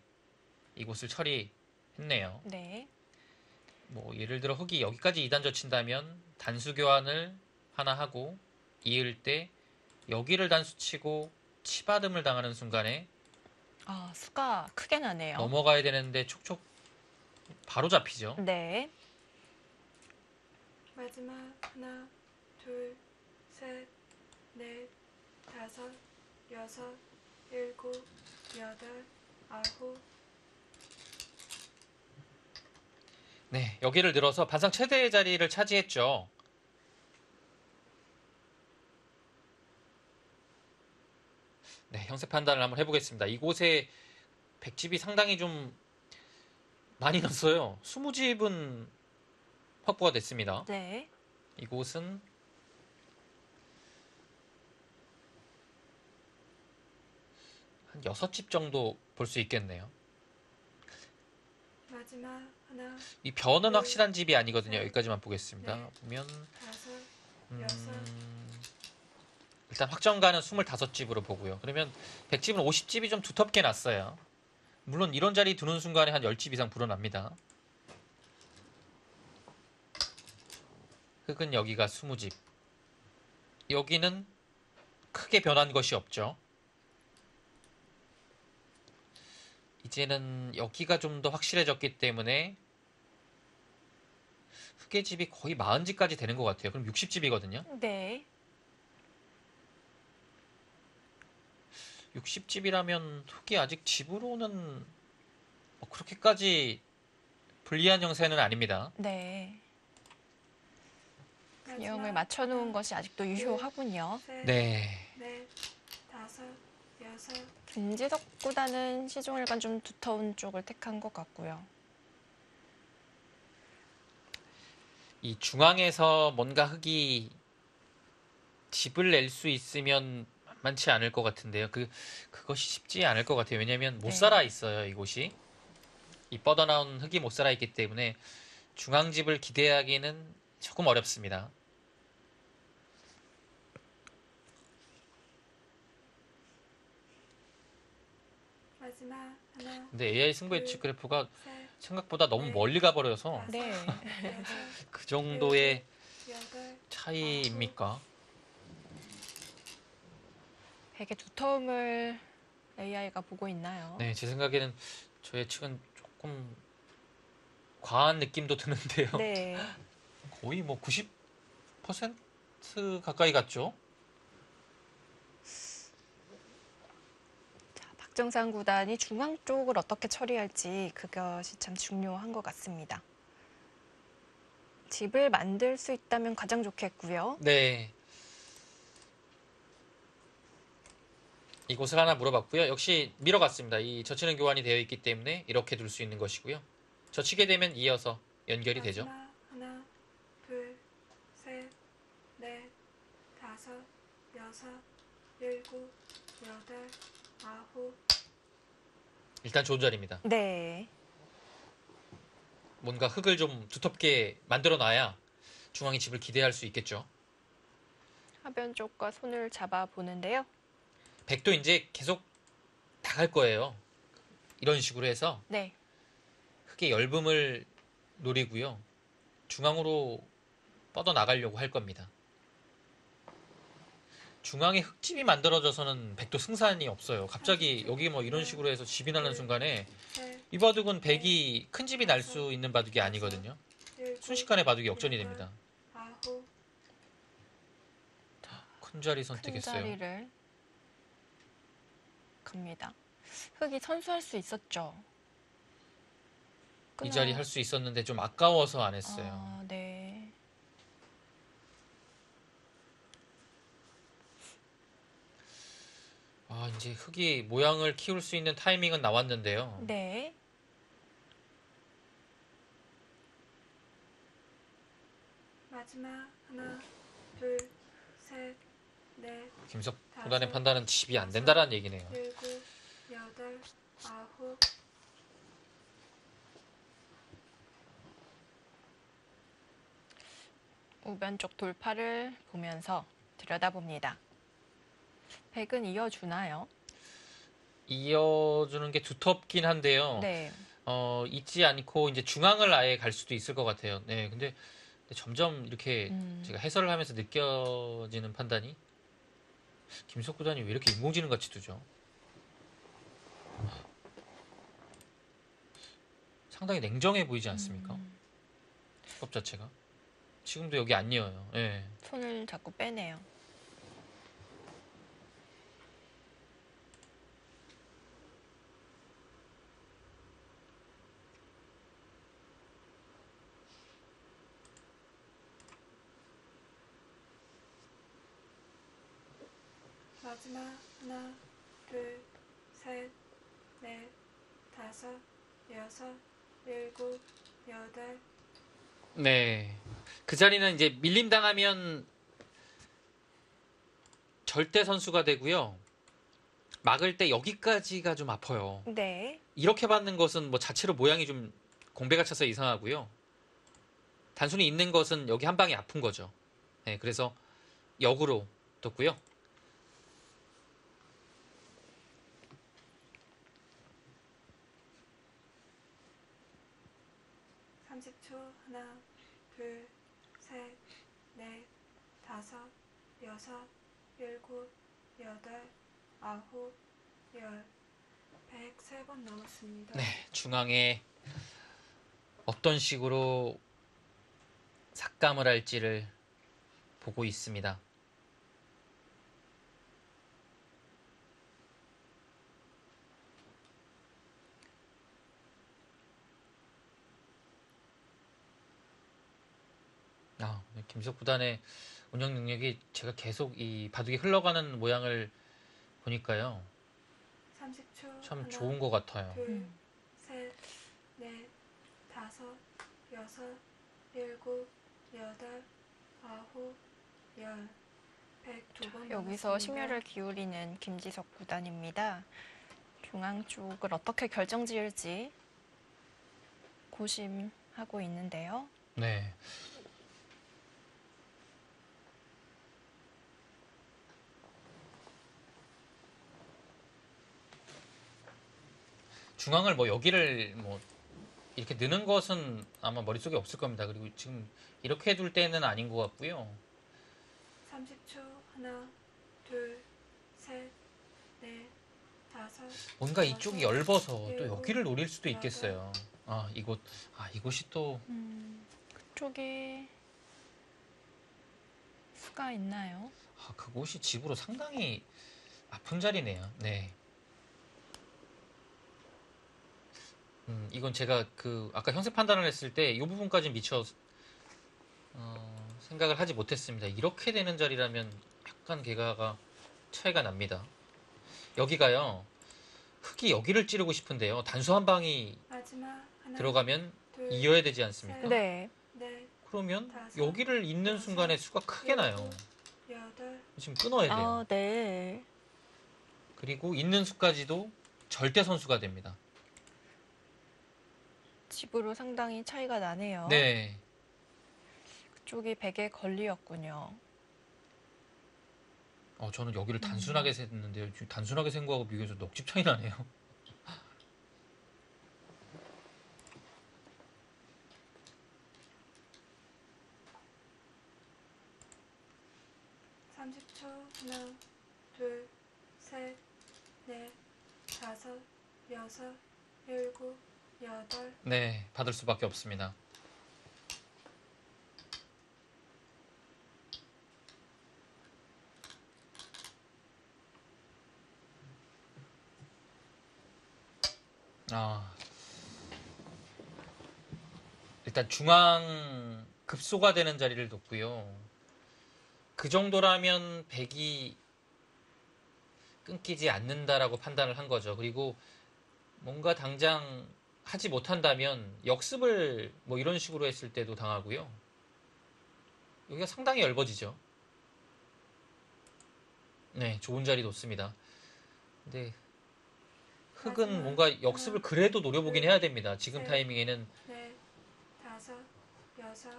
이곳을 처리했네요. 네. 뭐 예를 들어 흙이 여기까지 2단 젖힌다면 단수 교환을 하나 하고 이을 때 여기를 단수 치고 치받음을 당하는 순간에 아, 수가 크게 나네요. 넘어가야 되는데 촉촉 바로 잡히죠. 네. 마지막 하나, 둘, 셋, 넷, 다섯, 여섯, 일곱, 여덟, 아홉. 네, 여기를 늘어서 반상 최대의 자리를 차지했죠. 네, 형세 판단을 한번 해보겠습니다. 이곳에 백집이 상당히 좀 많이 넣었어요. 20집은 확보가 됐습니다. 네. 이곳은 한 6집 정도 볼 수 있겠네요. 마지막 하나, 이 변은 확실한 집이 아니거든요. 여기까지만 보겠습니다. 네. 보면 다섯, 여섯. 일단 확정가는 25집으로 보고요. 그러면 100집은 50집이 좀 두텁게 났어요. 물론 이런 자리 두는 순간에 한 10집 이상 불어납니다. 흙은 여기가 20집. 여기는 크게 변한 것이 없죠. 이제는 여기가 좀 더 확실해졌기 때문에 흙의 집이 거의 40집까지 되는 것 같아요. 그럼 60집이거든요. 네. 60집이라면 흙이 아직 집으로는 뭐 그렇게까지 불리한 형세는 아닙니다. 네. 균형을 마지막 맞춰놓은 하나, 것이 아직도 유효하군요. 셋, 네. 넷, 다섯, 여섯. 김지석 구단은 시종일관 좀 두터운 쪽을 택한 것 같고요. 이 중앙에서 뭔가 흙이 집을 낼 수 있으면 만만치 않을 것 같은데요. 그것이 쉽지 않을 것 같아요. 왜냐하면 못 네. 살아 있어요. 이곳이 이 뻗어나온 흙이 못 살아 있기 때문에 중앙집을 기대하기는 조금 어렵습니다. 마지막 하나, 근데 AI 승부 예측 그래프가 셋, 생각보다 너무 멀리 가버려서 다섯, 네. 여섯, 그 정도의 여덟. 차이입니까? 되게 두터움을 AI가 보고 있나요? 네, 제 생각에는 저 예측은 조금 과한 느낌도 드는데요. 네. 거의 뭐 90% 가까이 갔죠? 자, 박정상 구단이 중앙 쪽을 어떻게 처리할지 그것이 참 중요한 것 같습니다. 집을 만들 수 있다면 가장 좋겠고요. 네. 이곳을 하나 물어봤고요. 역시 밀어갔습니다. 이 젖히는 교환이 되어 있기 때문에 이렇게 둘 수 있는 것이고요. 젖히게 되면 이어서 연결이 되죠. 마지막 하나, 둘, 셋, 넷, 다섯, 여섯, 일곱, 여덟, 아홉. 일단 좋은 자리입니다. 네. 뭔가 흙을 좀 두텁게 만들어 놔야 중앙이 집을 기대할 수 있겠죠. 하변 쪽과 손을 잡아 보는데요. 백도 이제 계속 나갈 거예요. 이런 식으로 해서 네. 흙의 엷음을 노리고요. 중앙으로 뻗어 나가려고 할 겁니다. 중앙에 흙집이 만들어져서는 백도 승산이 없어요. 갑자기 여기 뭐 이런 식으로 해서 집이 나는 순간에 이 바둑은 백이 큰 집이 날 수 있는 바둑이 아니거든요. 순식간에 바둑이 역전이 됩니다. 아홉, 큰 자리 큰 선택했어요. 자리를 갑니다. 흑이 선수할 수 있었죠. 이 자리 할 수 있었는데 좀 아까워서 안 했어요. 아, 네. 아, 이제 흙이 모양을 키울 수 있는 타이밍은 나왔는데요. 네. 마지막 하나, 둘, 셋, 넷, 김석 구단의 판단은 집이 안 된다라는 얘기네요. 일곱, 여덟, 아홉, 우변 쪽 돌파를 보면서 들여다봅니다. 백은 이어주나요? 이어주는 게 두텁긴 한데요. 네. 잊지 않고 이제 중앙을 아예 갈 수도 있을 것 같아요. 네, 근데 점점 이렇게 제가 해설을 하면서 느껴지는 판단이 김석 구단이 왜 이렇게 인공지능 같이 두죠? 상당히 냉정해 보이지 않습니까? 수법 자체가. 지금도 여기 안 이어요. 예. 손을 자꾸 빼네요. 마지막 하나, 둘, 셋, 넷, 다섯, 여섯, 일곱, 여덟, 네. 그 자리는 이제 밀림 당하면 절대 선수가 되고요. 막을 때 여기까지가 좀 아파요. 네. 이렇게 받는 것은 뭐 자체로 모양이 좀 공배가 차서 이상하고요. 단순히 있는 것은 여기 한 방이 아픈 거죠. 네, 그래서 역으로 뒀고요. 삼십 초 하나, 둘, 셋, 넷, 다섯, 여섯, 일곱, 여덟, 아홉, 열, 103번 남았습니다. 네, 중앙에 어떤 식으로 삭감을 할지를 보고 있습니다. 김석 구단의 운영 능력이 제가 계속 이 바둑이 흘러가는 모양을 보니까요. 30초 참 하나, 좋은 것 같아요. 둘, 셋, 넷, 다섯, 여섯, 일곱, 여덟, 아홉, 열, 102번 여기서 심혈을 기울이는 김지석 구단입니다. 중앙 쪽을 어떻게 결정지을지 고심하고 있는데요. 네. 중앙을 뭐 여기를 뭐 이렇게 넣는 것은 아마 머릿속에 없을 겁니다. 그리고 지금 이렇게 둘 때는 아닌 것 같고요. 30초 하나, 둘, 셋, 넷, 다섯, 뭔가 이쪽이 엷어서 또 일곱, 여기를 노릴 수도 있겠어요. 이곳이 또 그쪽에 수가 있나요? 그곳이 집으로 상당히 아픈 자리네요. 네. 이건 제가 아까 형세 판단을 했을 때 이 부분까지 미처 생각을 하지 못했습니다. 이렇게 되는 자리라면 약간 개가가 차이가 납니다. 여기가요. 흙이 여기를 찌르고 싶은데요. 단수 한 방이 마지막 하나, 들어가면 둘, 이어야 되지 않습니까? 네. 넷, 그러면 다섯, 여기를 잇는 순간에 수가 크게 나요. 여덟, 지금 끊어야 돼요. 아, 네. 그리고 잇는 수까지도 절대 선수가 됩니다. 집으로 상당히 차이가 나네요. 네. 그쪽이 백에 걸리였군요. 저는 여기를 단순하게 셌는데요. 지금 단순하게 센 거하고 비교해서 넉 집 차이 나네요. 다섯, 여섯, 일곱, 여덟, 네, 받을 수밖에 없습니다. 아, 일단 중앙 급소가 되는 자리를 놓고요. 그 정도라면 백이 끊기지 않는다라고 판단을 한 거죠. 그리고 뭔가 당장 하지 못한다면 역습을 뭐 이런 식으로 했을 때도 당하고요. 여기가 상당히 얇아지죠. 네, 좋은 자리 놓습니다. 근데 흑은 뭔가 역습을 그래도 노려보긴 해야 됩니다. 지금 타이밍에는 넷, 다섯, 여섯,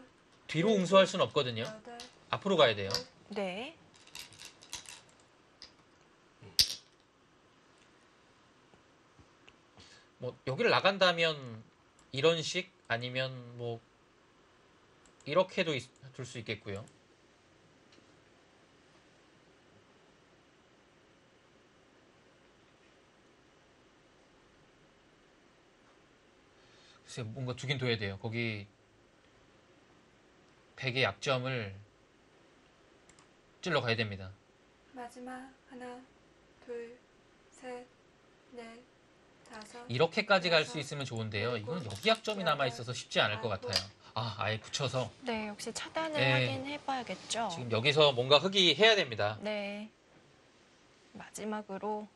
뒤로 응수할 수는 없거든요. 여덟, 앞으로 가야 돼요. 네. 뭐 여기를 나간다면 이런 식 아니면 뭐 이렇게도 둘 수 있겠고요. 글쎄 뭔가 두긴 둬야 돼요. 거기 백의 약점을 찔러 가야 됩니다. 마지막 하나, 둘, 셋, 넷, 다섯. 이렇게까지 갈 수 있으면 좋은데요. 이건 여기 약점이 남아 있어서 쉽지 않을 것 같아요. 아, 아예 붙여서 네, 역시 차단을 네. 확인해봐야겠죠. 지금 여기서 뭔가 흑이 해야 됩니다. 네. 마지막으로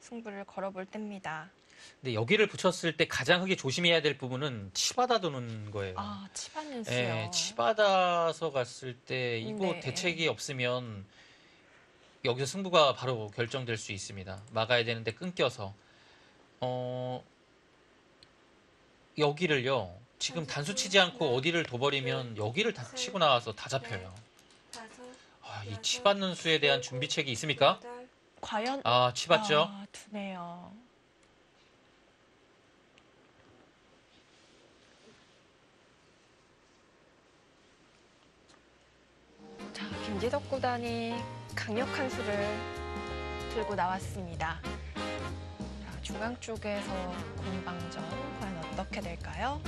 승부를 걸어볼 때입니다. 근데 여기를 붙였을 때 가장 흑이 조심해야 될 부분은 치받아 두는 거예요. 아, 치받는수요. 예, 치받아서 갔을 때 이거 네. 대책이 없으면 여기서 승부가 바로 결정될 수 있습니다. 막아야 되는데 끊겨서 여기를요. 지금 단수 치지 않고 어디를 둬버리면 여기를 다 치고 나와서 다 잡혀요. 다섯, 아, 이 치받는 수에 대한 준비책이 있습니까? 여덟, 과연 아, 치받죠? 아, 두네요. 자, 김지석 구단이 강력한 수를 들고 나왔습니다. 자, 중앙 쪽에서 공방전 과연 어떻게 될까요?